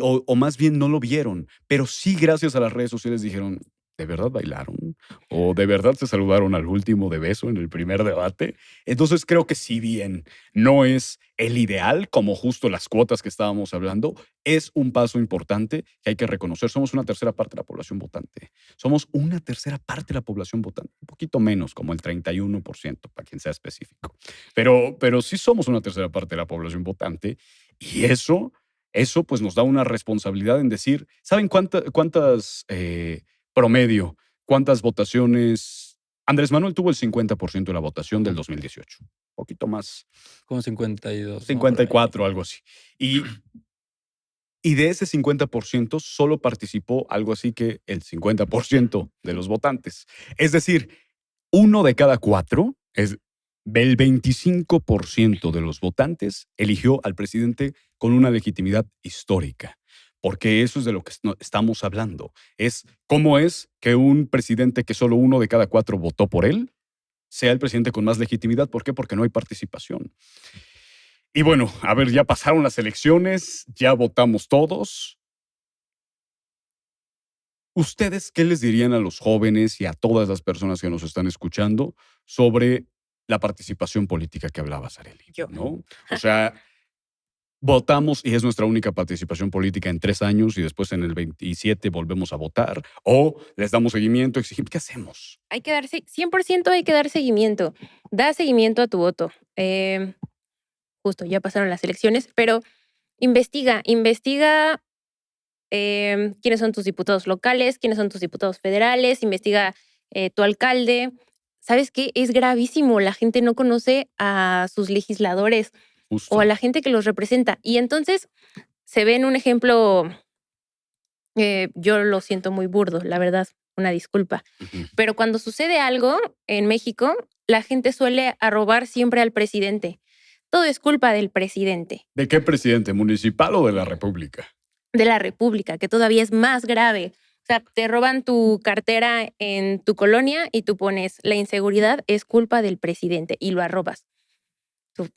O más bien no lo vieron, pero sí gracias a las redes sociales dijeron, ¿de verdad bailaron? ¿O de verdad se saludaron al último de beso en el primer debate? Entonces creo que si bien no es el ideal, como justo las cuotas que estábamos hablando, es un paso importante que hay que reconocer. Somos una tercera parte de la población votante. Somos una tercera parte de la población votante. Un poquito menos, como el 31%, para quien sea específico. Pero sí somos una tercera parte de la población votante. Y eso pues nos da una responsabilidad en decir, ¿saben cuántas promedio, cuántas votaciones? Andrés Manuel tuvo el 50% de la votación del 2018, un poquito más, Como 52, ¿no? Por ahí. 54, algo así. Y de ese 50% solo participó algo así que el 50% de los votantes. Es decir, uno de cada cuatro, el 25% de los votantes eligió al presidente con una legitimidad histórica. Porque eso es de lo que estamos hablando. Es cómo es que un presidente que solo uno de cada cuatro votó por él sea el presidente con más legitimidad. ¿Por qué? Porque no hay participación. Y bueno, a ver, ya pasaron las elecciones, ya votamos todos. ¿Ustedes qué les dirían a los jóvenes y a todas las personas que nos están escuchando sobre la participación política que hablabas, Arely? Yo. ¿No? O sea, votamos y es nuestra única participación política en 3 años y después en el 27 volvemos a votar o les damos seguimiento, exigimos, ¿qué hacemos? Hay que dar, 100% hay que dar seguimiento. Da seguimiento a tu voto. Justo, ya pasaron las elecciones, pero investiga quiénes son tus diputados locales, quiénes son tus diputados federales, investiga tu alcalde. ¿Sabes qué? Es gravísimo. La gente no conoce a sus legisladores Justo. o a la gente que los representa. Y entonces se ve en un ejemplo, yo lo siento muy burdo, la verdad, una disculpa. Ujú. Pero cuando sucede algo en México, la gente suele arrobar siempre al presidente. Todo es culpa del presidente, ¿De qué presidente? ¿Municipal o de la República? de la República, que todavía es más grave. O sea, te roban tu cartera en tu colonia y tú pones, la inseguridad es culpa del presidente y lo arrobas. Tú,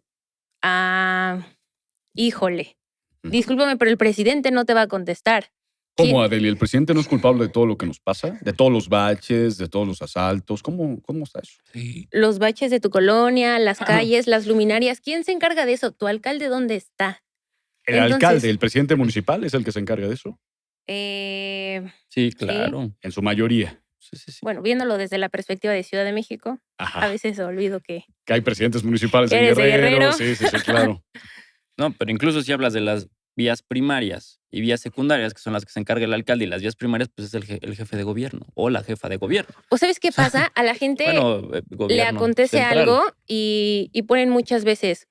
híjole, Ujú. discúlpame, pero el presidente no te va a contestar. ¿Cómo, Adeli? ¿El presidente no es culpable de todo lo que nos pasa? ¿De todos los baches, de todos los asaltos? ¿Cómo está eso? Sí. Los baches de tu colonia, las calles, las luminarias, ¿quién se encarga de eso? ¿Tu alcalde dónde está? El Entonces, alcalde, el presidente municipal es el que se encarga de eso, Sí, claro. en su mayoría. Sí. bueno, viéndolo desde la perspectiva de Ciudad de México, Ajá. a veces olvido que Que hay presidentes municipales en ¿Eres de Guerrero. Guerrero? Sí, claro. No, pero incluso si hablas de las vías primarias y vías secundarias, que son las que se encarga el alcalde, y las vías primarias, pues es el jefe de gobierno o la jefa de gobierno. ¿O sabes qué pasa? A la gente Bueno, le gobierno acontece central. algo y ponen muchas veces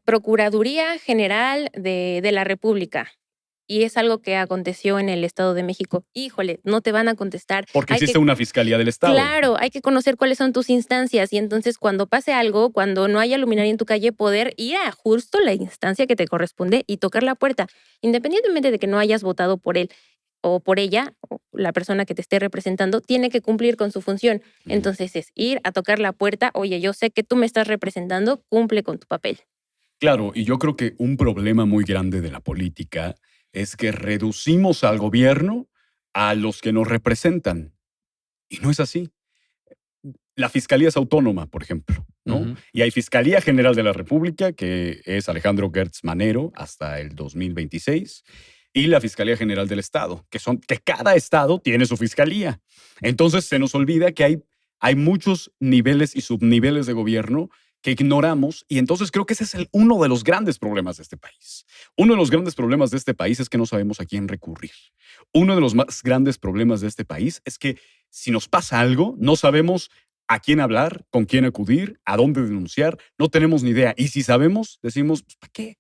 Procuraduría General de la República. Y es algo que aconteció en el Estado de México. Híjole, no te van a contestar. Porque Hay existe que- una fiscalía del Estado. Claro, hay que conocer cuáles son tus instancias y entonces cuando pase algo, cuando no haya luminaria en tu calle, poder ir a justo la instancia que te corresponde y tocar la puerta, independientemente de que no hayas votado por él o por ella, o la persona que te esté representando, tiene que cumplir con su función. Ujú. Entonces es ir a tocar la puerta, oye, yo sé que tú me estás representando, cumple con tu papel. Claro, y yo creo que un problema muy grande de la política es que reducimos al gobierno a los que nos representan. Y no es así. La Fiscalía es autónoma, por ejemplo, ¿no? Ujú. Y hay Fiscalía General de la República, que es Alejandro Gertz Manero hasta el 2026. y la Fiscalía General del Estado, que cada estado tiene su fiscalía. Entonces se nos olvida que hay muchos niveles y subniveles de gobierno que ignoramos, y entonces creo que ese es uno de los grandes problemas de este país. Uno de los grandes problemas de este país es que no sabemos a quién recurrir. Uno de los más grandes problemas de este país es que si nos pasa algo, no sabemos a quién hablar, con quién acudir, a dónde denunciar, no tenemos ni idea. Y si sabemos, decimos, pues, ¿para qué?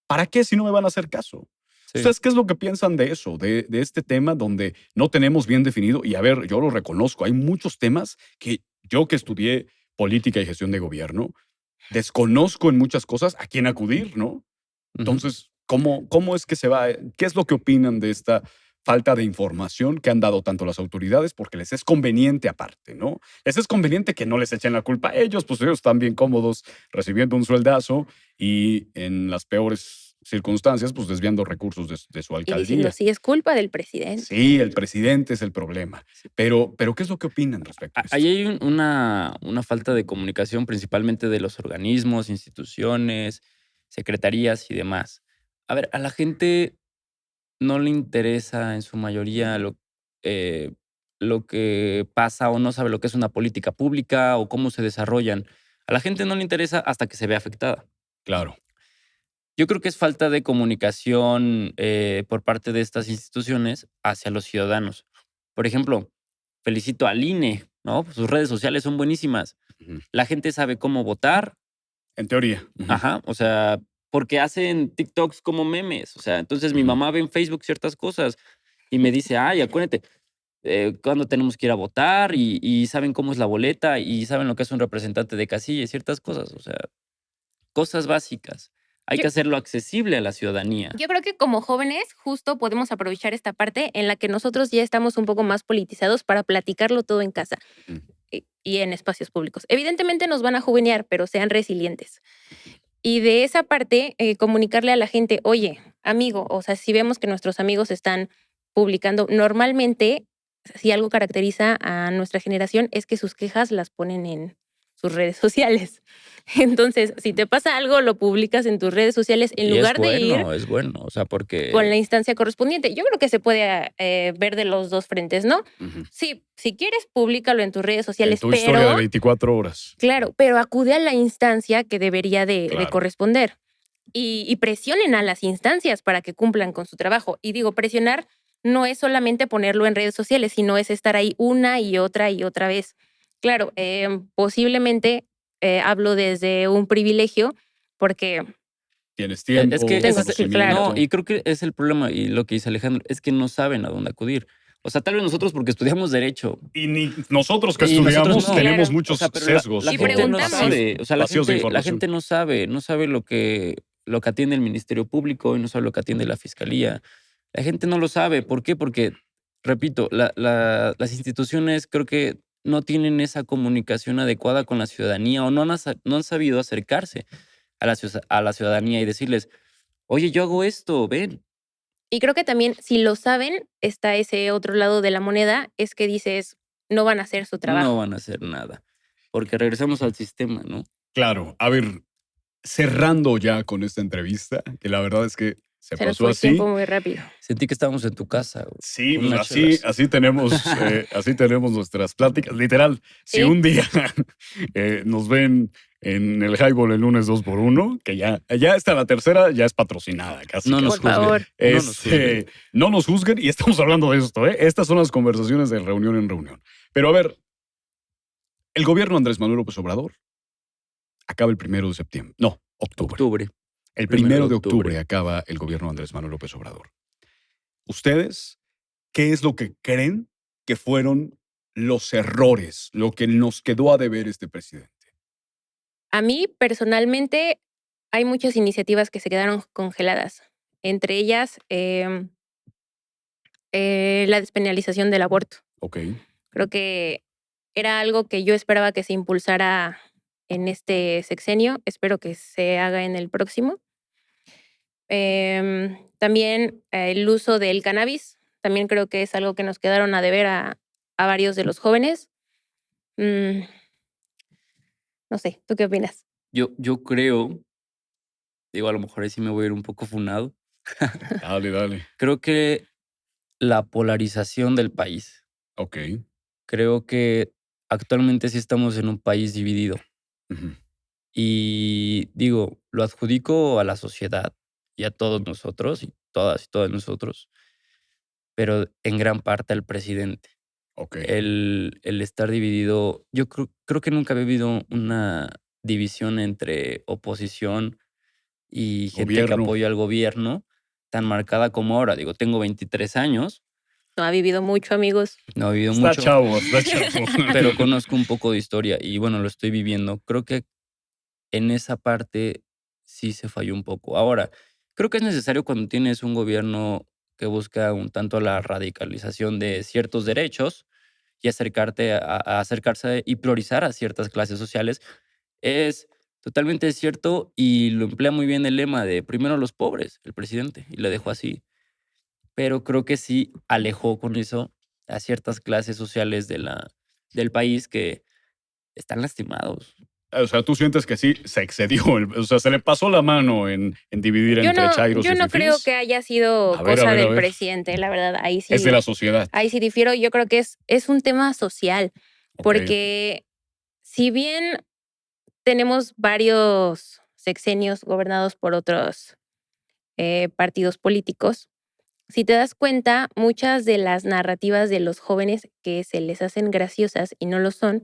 ¿Para qué si no me van a hacer caso? Sí. ¿Ustedes qué es lo que piensan de eso, de este tema donde no tenemos bien definido? Y a ver, yo lo reconozco, hay muchos temas que yo, que estudié política y gestión de gobierno, desconozco en muchas cosas a quién acudir, ¿no? Ujú. Entonces, ¿cómo es que se va? ¿Qué es lo que opinan de esta falta de información que han dado tanto las autoridades? Porque les es conveniente aparte, ¿no? Les es conveniente que no les echen la culpa a ellos, pues ellos están bien cómodos recibiendo un sueldazo y en las peores circunstancias, pues desviando recursos de su Y diciendo, alcaldía. sí, es culpa del presidente. Sí, el presidente es el problema. Pero ¿qué es lo que opinan respecto a Ahí esto? hay una falta de comunicación, principalmente de los organismos, instituciones, secretarías y demás. A ver, a la gente no le interesa en su mayoría eh, lo que pasa, o no sabe lo que es una política pública o cómo se desarrollan. A la gente no le interesa hasta que se ve afectada. Claro. Yo creo que es falta de comunicación por parte de estas instituciones hacia los ciudadanos. Por ejemplo, felicito al INE, ¿no? Sus redes sociales son buenísimas. Ujú. La gente sabe cómo votar, En teoría. Ujú, ajá, o sea, porque hacen TikToks como memes. O sea, entonces mi ujú. mamá ve en Facebook ciertas cosas y me dice, ay, acuérdate, cuándo tenemos que ir a votar, y saben cómo es la boleta y saben lo que es un representante de casilla y ciertas cosas. O sea, cosas básicas. Hay Yo, que hacerlo accesible a la ciudadanía. yo creo que como jóvenes justo podemos aprovechar esta parte en la que nosotros ya estamos un poco más politizados para platicarlo todo en casa Ujú. y en espacios públicos. Evidentemente nos van a juvenear, pero sean resilientes. Y de esa parte, comunicarle a la gente, oye, amigo, o sea, si vemos que nuestros amigos están publicando, normalmente, si algo caracteriza a nuestra generación es que sus quejas las ponen en sus redes sociales. Entonces, si te pasa algo, lo publicas en tus redes sociales en Y lugar de ir es bueno, o sea, con la porque instancia correspondiente. Yo creo que se puede ver de los dos frentes, ¿no? Ujú. Sí, si quieres, públicalo en tus redes En sociales, tu historia de pero 24 horas. claro, pero acude a la instancia que debería de Claro. corresponder y presionen a las instancias para que cumplan con su trabajo. Y digo, presionar no es solamente ponerlo en redes sociales, sino es estar ahí una y otra vez. Claro, posiblemente hablo desde un privilegio porque Tienes es tiempo, que tengo, claro, no, conocimiento. y creo que es el problema, y lo que dice Alejandro, es que no saben a dónde acudir. O sea, tal vez nosotros porque estudiamos derecho Y ni nosotros que y nosotros estudiamos no. tenemos claro. O muchos sea, pero sesgos la Y gente o no preguntamos. sabe, o sea, vacíos de la información. gente no sabe lo que atiende el Ministerio Público y no sabe lo que atiende la Fiscalía. La gente no lo sabe. ¿Por qué? Porque, repito, las instituciones creo que no tienen esa comunicación adecuada con la ciudadanía, o no han sabido acercarse a la ciudadanía y decirles, oye, yo hago esto, ven. Y creo que también, si lo saben, está ese otro lado de la moneda, es que dices, no van a hacer su No trabajo. van a hacer nada, porque regresamos al sistema, ¿no? Claro, a ver, cerrando ya con esta entrevista, que la verdad es que se Se nos pasó fue el tiempo así. muy rápido. Sentí que estábamos en tu casa, güey, Sí, con pues unas así, chelas. así tenemos nuestras pláticas. Literal, si Sí, un día nos ven en el highball el lunes 2x1, que ya está la tercera, ya es patrocinada, casi, No nos por casi. juzguen, favor. no nos juzguen. No nos juzguen, y estamos hablando de esto, ¿eh? Estas son las conversaciones de reunión en reunión. Pero a ver, el gobierno de Andrés Manuel López Obrador acaba el 1 de septiembre. No, octubre. Octubre, El 1 de 1 de octubre octubre. acaba el gobierno de Andrés Manuel López Obrador. ¿Ustedes qué es lo que creen que fueron los errores, lo que nos quedó a deber este presidente? A mí, personalmente, hay muchas iniciativas que se quedaron congeladas. Entre ellas, la despenalización del aborto. Ok. Creo que era algo que yo esperaba que se impulsara en este sexenio. Espero que se haga en el próximo. También el uso del cannabis. También creo que es algo que nos quedaron a deber a varios de los jóvenes. Mm, no sé, ¿tú qué opinas? Yo creo, digo, a lo mejor ahí sí me voy a ir un poco funado, Dale. Creo que la polarización del país. Ok. Creo que actualmente sí estamos en un país dividido. Ujú. Y digo, lo adjudico a la sociedad y a todos nosotros y todas y todos nosotros, pero en gran parte al presidente. Ok. El estar dividido, yo creo que nunca había habido una división entre oposición y gente que Gobierno. apoya al gobierno tan marcada como ahora. Digo, tengo 23 años, No ha vivido mucho, amigos. no he vivido Está mucho, chavo. pero conozco un poco de historia y bueno, lo estoy viviendo. Creo que en esa parte sí se falló un poco. Ahora, creo que es necesario cuando tienes un gobierno que busca un tanto la radicalización de ciertos derechos y a acercarse y priorizar a ciertas clases sociales, es totalmente cierto y lo emplea muy bien el lema de primero los pobres, el presidente, y lo dejó así. Pero creo que sí alejó con eso a ciertas clases sociales del país que están lastimados. O sea, tú sientes que sí se excedió. O sea, se le pasó la mano en dividir entre chairos Yo y no creo fifís. que haya sido A cosa ver. del presidente, la verdad. Es de la sociedad. Ahí sí difiero. Yo creo que es un tema social, Ok. porque si bien tenemos varios sexenios gobernados por otros partidos políticos, si te das cuenta, muchas de las narrativas de los jóvenes que se les hacen graciosas y no lo son,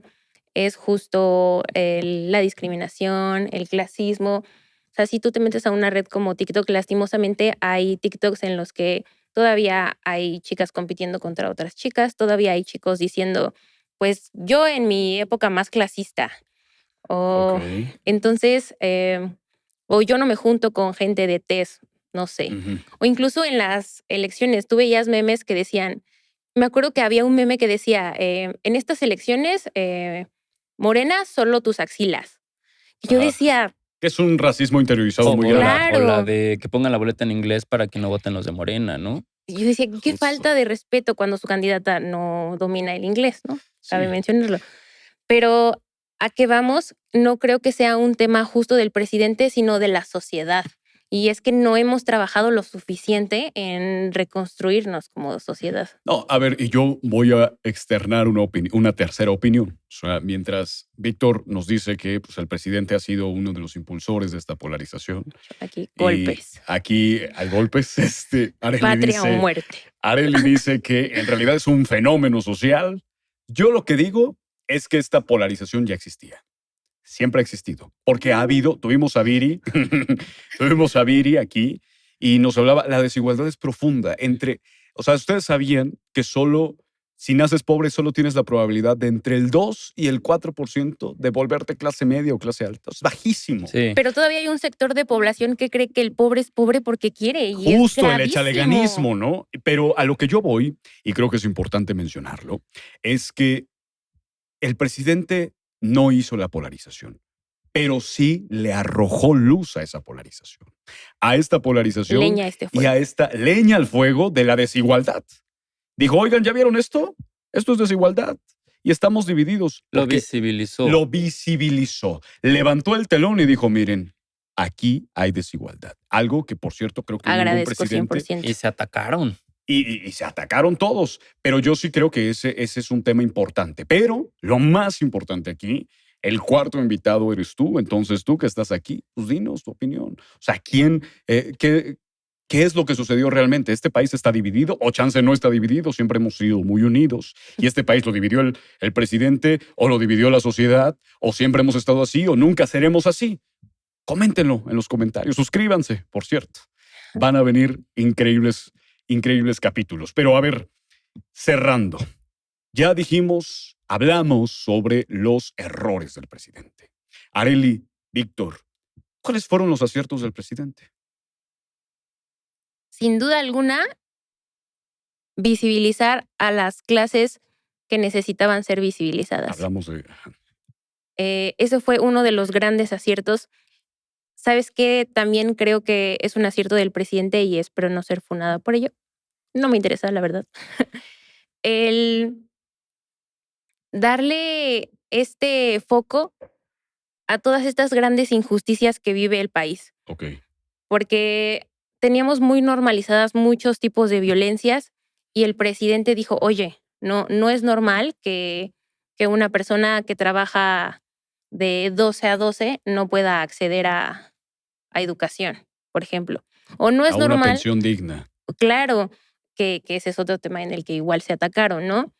es justo la discriminación, el clasismo. O sea, si tú te metes a una red como TikTok, lastimosamente hay TikToks en los que todavía hay chicas compitiendo contra otras chicas, todavía hay chicos diciendo, pues yo en mi época más clasista, Ok. o entonces, o yo no me junto con gente de tez, no sé. Ujú. O incluso en las elecciones, tú veías memes que decían, me acuerdo que había un meme que decía, en estas elecciones, Morena, solo tus axilas. Y yo Ajá. decía, Que es un racismo interiorizado O, muy o grande. la, o la claro. de que pongan la boleta en inglés para que no voten los de Morena, ¿no? Y yo decía, qué Justo. falta de respeto cuando su candidata no domina el inglés, ¿no? Cabe Sí. mencionarlo. Pero a qué vamos, no creo que sea un tema justo del presidente, sino de la sociedad. Y es que no hemos trabajado lo suficiente en reconstruirnos como sociedad. No, a ver, y yo voy a externar una tercera opinión. O sea, mientras Víctor nos dice que pues, el presidente ha sido uno de los impulsores de esta polarización, Aquí, y golpes. aquí hay golpes, Patria o muerte. Areli dice que en realidad es un fenómeno social. Yo lo que digo es que esta polarización ya existía. Siempre ha existido. Porque ha habido, tuvimos a Viri aquí y nos hablaba, la desigualdad es profunda entre, o sea, ustedes sabían que solo, si naces pobre, solo tienes la probabilidad de entre el 2 y el 4% de volverte clase media o clase alta. Es bajísimo. Sí. Pero todavía hay un sector de población que cree que el pobre es pobre porque quiere y Justo es el gravísimo. echaleganismo, ¿no? Pero a lo que yo voy, y creo que es importante mencionarlo, es que el presidente no hizo la polarización, pero sí le arrojó luz a esa polarización. A esta polarización Leña a este y a fuego. esta leña al fuego de la desigualdad. Dijo, oigan, ¿ya vieron esto? Esto es desigualdad y estamos divididos. Lo Porque visibilizó. lo visibilizó. Levantó el telón y dijo, miren, aquí hay desigualdad. Algo que, por cierto, creo que ningún Agradezco presidente 100%. Y se atacaron. y se atacaron todos. Pero yo sí creo que ese es un tema importante. Pero lo más importante aquí, el cuarto invitado eres tú. Entonces tú que estás aquí, pues dinos tu opinión. O sea, ¿qué es lo que sucedió realmente? ¿Este país está dividido o chance no está dividido? Siempre hemos sido muy unidos. Y este país lo dividió el presidente o lo dividió la sociedad o siempre hemos estado así o nunca seremos así. Coméntenlo en los comentarios. Suscríbanse, por cierto. Van a venir increíbles capítulos. Pero a ver, cerrando. Ya hablamos sobre los errores del presidente. Areli, Víctor, ¿cuáles fueron los aciertos del presidente? Sin duda alguna, visibilizar a las clases que necesitaban ser visibilizadas. Hablamos de... Eso fue uno de los grandes aciertos. ¿Sabes qué? También creo que es un acierto del presidente y espero no ser funada por ello. No me interesa, la verdad. El darle este foco a todas estas grandes injusticias que vive el país. Ok. Porque teníamos muy normalizadas muchos tipos de violencias y el presidente dijo, oye, no es normal que una persona que trabaja de 12 a 12 no pueda acceder a educación, por ejemplo. O no A es una normal, pensión digna. claro, que ese es otro tema en el que igual se atacaron, ¿no?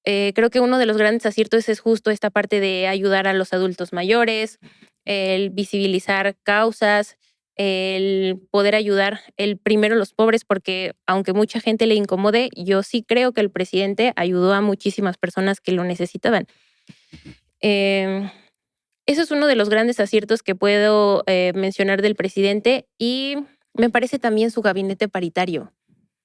Creo que uno de los grandes aciertos es justo esta parte de ayudar a los adultos mayores, el visibilizar causas, el poder ayudar el primero a los pobres, porque aunque mucha gente le incomode, yo sí creo que el presidente ayudó a muchísimas personas que lo necesitaban. Em, Eso es uno de los grandes aciertos que puedo mencionar del presidente y me parece también su gabinete paritario.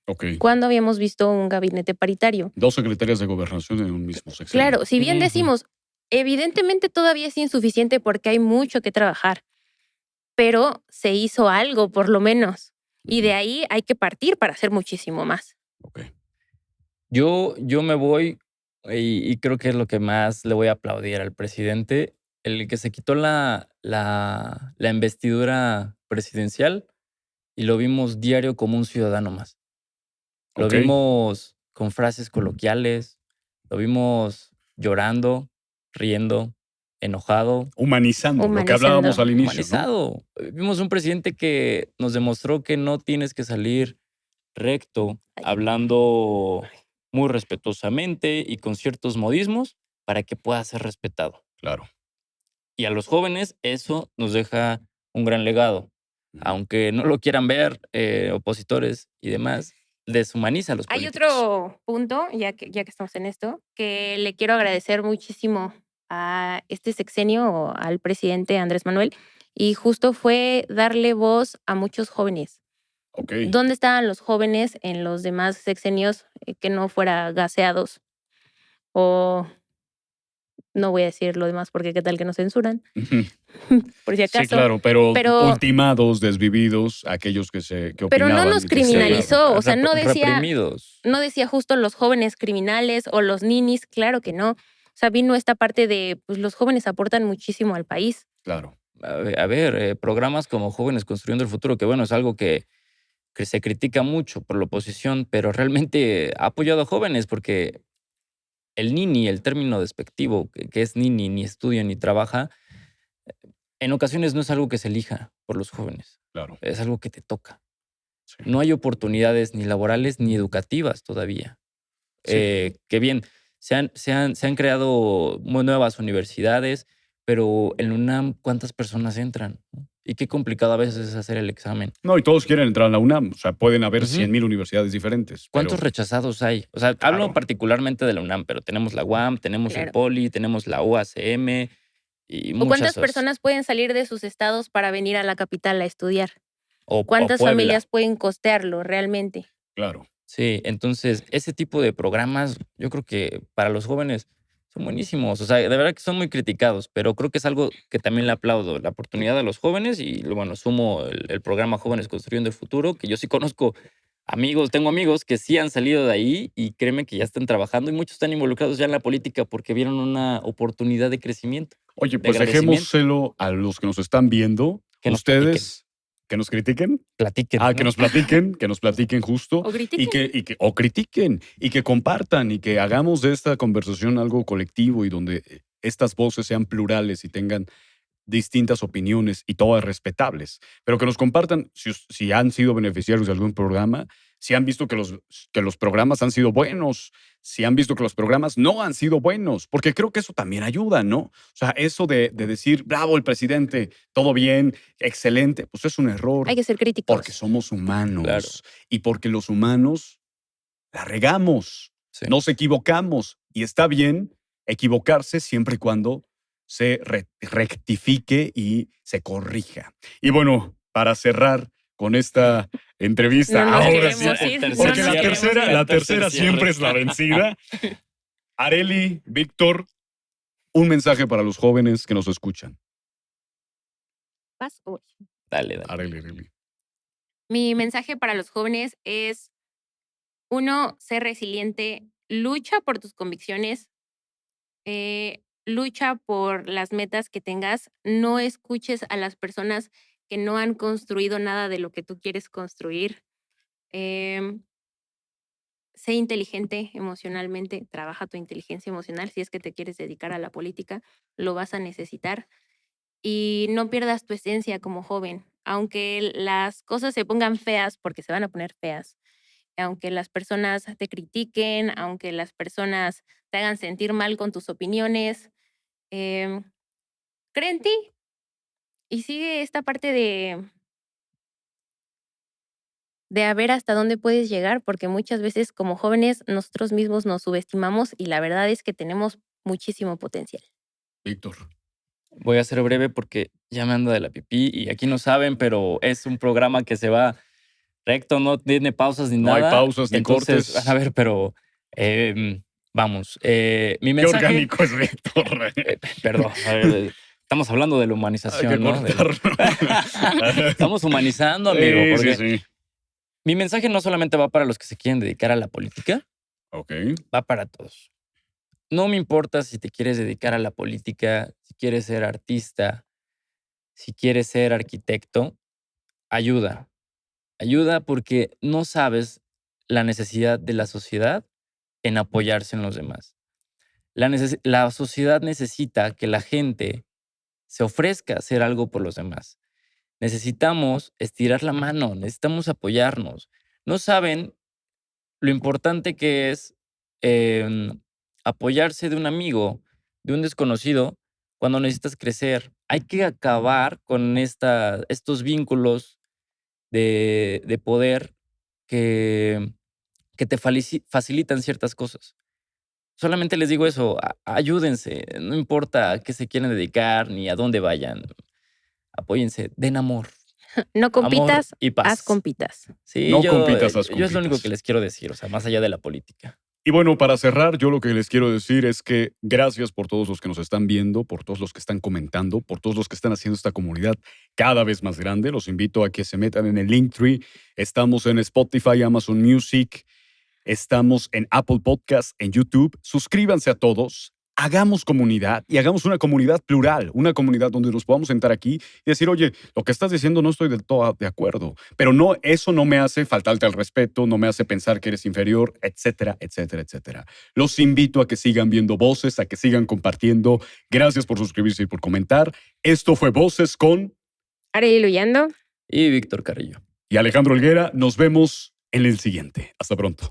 Ok. ¿Cuándo habíamos visto un gabinete paritario? 2 secretarias de gobernación en un mismo sexenio. Claro, si bien Ujú. decimos, evidentemente todavía es insuficiente porque hay mucho que trabajar, pero se hizo algo por lo menos. Y de ahí hay que partir para hacer muchísimo más. Ok. Yo me voy y creo que es lo que más le voy a aplaudir al presidente, el que se quitó la investidura presidencial y lo vimos diario como un ciudadano más. Lo Ok. vimos con frases coloquiales, lo vimos llorando, riendo, enojado, Humanizando, lo que Humanizando. hablábamos al inicio, ¿no? humanizado. Vimos un presidente que nos demostró que no tienes que salir recto, hablando muy respetuosamente y con ciertos modismos para que pueda ser respetado. Claro. Y a los jóvenes eso nos deja un gran legado. Aunque no lo quieran ver, opositores y demás, deshumaniza a los Hay políticos. otro punto, ya que estamos en esto, que le quiero agradecer muchísimo a este sexenio o al presidente Andrés Manuel, y justo fue darle voz a muchos jóvenes. Ok. ¿Dónde estaban los jóvenes en los demás sexenios que no fuera gaseados? O no voy a decir lo demás porque qué tal que nos censuran, por si Sí, acaso. claro, pero Pero, ultimados, desvividos, aquellos que pero no opinaban nos y que señalaban. criminalizó, o sea, Reprimidos. no decía justo los jóvenes criminales o los ninis, claro que no. O sea, vino esta parte de, pues los jóvenes aportan muchísimo al país. Claro. A ver, programas como Jóvenes Construyendo el Futuro, que bueno, es algo que se critica mucho por la oposición, pero realmente ha apoyado a jóvenes porque el nini, el término despectivo, que es nini, ni estudia ni trabaja, en ocasiones no es algo que se elija por los jóvenes, Claro. es algo que te toca. Sí. No hay oportunidades ni laborales ni educativas todavía. Sí. Que bien, se han creado muy nuevas universidades, pero en la UNAM, ¿cuántas personas entran? Y qué complicado a veces es hacer el examen. No, y todos quieren entrar a la UNAM. O sea, pueden haber Ujú. 100,000 universidades diferentes. Pero ¿Cuántos rechazados hay? O sea, Claro. hablo particularmente de la UNAM, pero tenemos la UAM, tenemos el Claro. POLI, tenemos la UACM y ¿O muchas cuántas otras. personas pueden salir de sus estados para venir a la capital a estudiar? O ¿Cuántas Puebla. familias pueden costearlo realmente? claro. Sí, entonces ese tipo de programas yo creo que para los jóvenes son buenísimos. O sea, de verdad que son muy criticados, pero creo que es algo que también le aplaudo, la oportunidad a los jóvenes y bueno, sumo el programa Jóvenes Construyendo el Futuro, que yo sí conozco amigos, tengo amigos que sí han salido de ahí y créeme que ya están trabajando y muchos están involucrados ya en la política porque vieron una oportunidad de crecimiento, Oye, de pues agradecimiento. dejémoselo a los que nos están viendo. Que nos platiquen. Ustedes, que nos critiquen. Platiquen. Ah, ¿no? que nos platiquen justo. O critiquen. O critiquen, y que compartan, y que hagamos de esta conversación algo colectivo y donde estas voces sean plurales y tengan distintas opiniones y todas respetables, pero que nos compartan si han sido beneficiarios de algún programa, si han visto que los programas han sido buenos, si han visto que los programas no han sido buenos, porque creo que eso también ayuda, ¿no? O sea, eso de decir, bravo el presidente, todo bien, excelente, pues es un error, Hay que ser críticos. porque somos humanos Claro. y porque los humanos la regamos, Sí. nos equivocamos y está bien equivocarse siempre y cuando se rectifique y se corrija. Y bueno, para cerrar con esta entrevista, No nos ahora sí, queremos ir, no porque nos la queremos tercera, ir. la El tercer tercera cierre. siempre es la vencida. Arely, Víctor, un mensaje para los jóvenes que nos escuchan. Vas, voy. Dale. Arely. Mi mensaje para los jóvenes es, 1, ser resiliente, lucha por tus convicciones, lucha por las metas que tengas, no escuches a las personas que no han construido nada de lo que tú quieres construir. Em, Sé inteligente emocionalmente, trabaja tu inteligencia emocional. Si es que te quieres dedicar a la política, lo vas a necesitar. Y no pierdas tu esencia como joven. Aunque las cosas se pongan feas, porque se van a poner feas, aunque las personas te critiquen, aunque las personas te hagan sentir mal con tus opiniones, em, cree en ti y sigue esta parte de a ver hasta dónde puedes llegar, porque muchas veces como jóvenes nosotros mismos nos subestimamos y la verdad es que tenemos muchísimo potencial. Víctor. Voy a ser breve porque ya me ando de la pipí y aquí no saben, pero es un programa que se va recto, no tiene pausas ni No hay nada. pausas ni Entonces, cortes. a ver, pero vamos. Mi Qué mensaje, orgánico es Víctor. perdón, estamos hablando de la Hay que humanización, ¿no? cortarlo. Estamos humanizando, amigo, Sí, porque sí. mi mensaje no solamente va para los que se quieren dedicar a la política, Ok. va para todos. No me importa si te quieres dedicar a la política, si quieres ser artista, si quieres ser arquitecto, ayuda. Ayuda porque no sabes la necesidad de la sociedad en apoyarse en los demás. La sociedad necesita que la gente se ofrezca a hacer algo por los demás. Necesitamos estirar la mano, necesitamos apoyarnos. No saben lo importante que es apoyarse de un amigo, de un desconocido, cuando necesitas crecer. Hay que acabar con estos vínculos de poder que, que te facilitan ciertas cosas. Solamente les digo eso, ayúdense, no importa a qué se quieren dedicar ni a dónde vayan, apóyense, den amor, No amor compitas, y haz paz. compitas. Sí, No compitas, haz yo es lo único que compitas. les quiero decir, o sea, más allá de la política. Y bueno, para cerrar, yo lo que les quiero decir es que gracias por todos los que nos están viendo, por todos los que están comentando, por todos los que están haciendo esta comunidad cada vez más grande. Los invito a que se metan en el Linktree. Estamos en Spotify, Amazon Music, estamos en Apple Podcast, en YouTube. Suscríbanse a todos. Hagamos comunidad y hagamos una comunidad plural, una comunidad donde nos podamos sentar aquí y decir, oye, lo que estás diciendo no estoy del todo de acuerdo, pero no, eso no me hace faltarte al respeto, no me hace pensar que eres inferior, etcétera, etcétera, etcétera. Los invito a que sigan viendo Voces, a que sigan compartiendo. Gracias por suscribirse y por comentar. Esto fue Voces con Arely Luyando. Y Víctor Carrillo. y Alejandro Helguera. Nos vemos en el siguiente. Hasta pronto.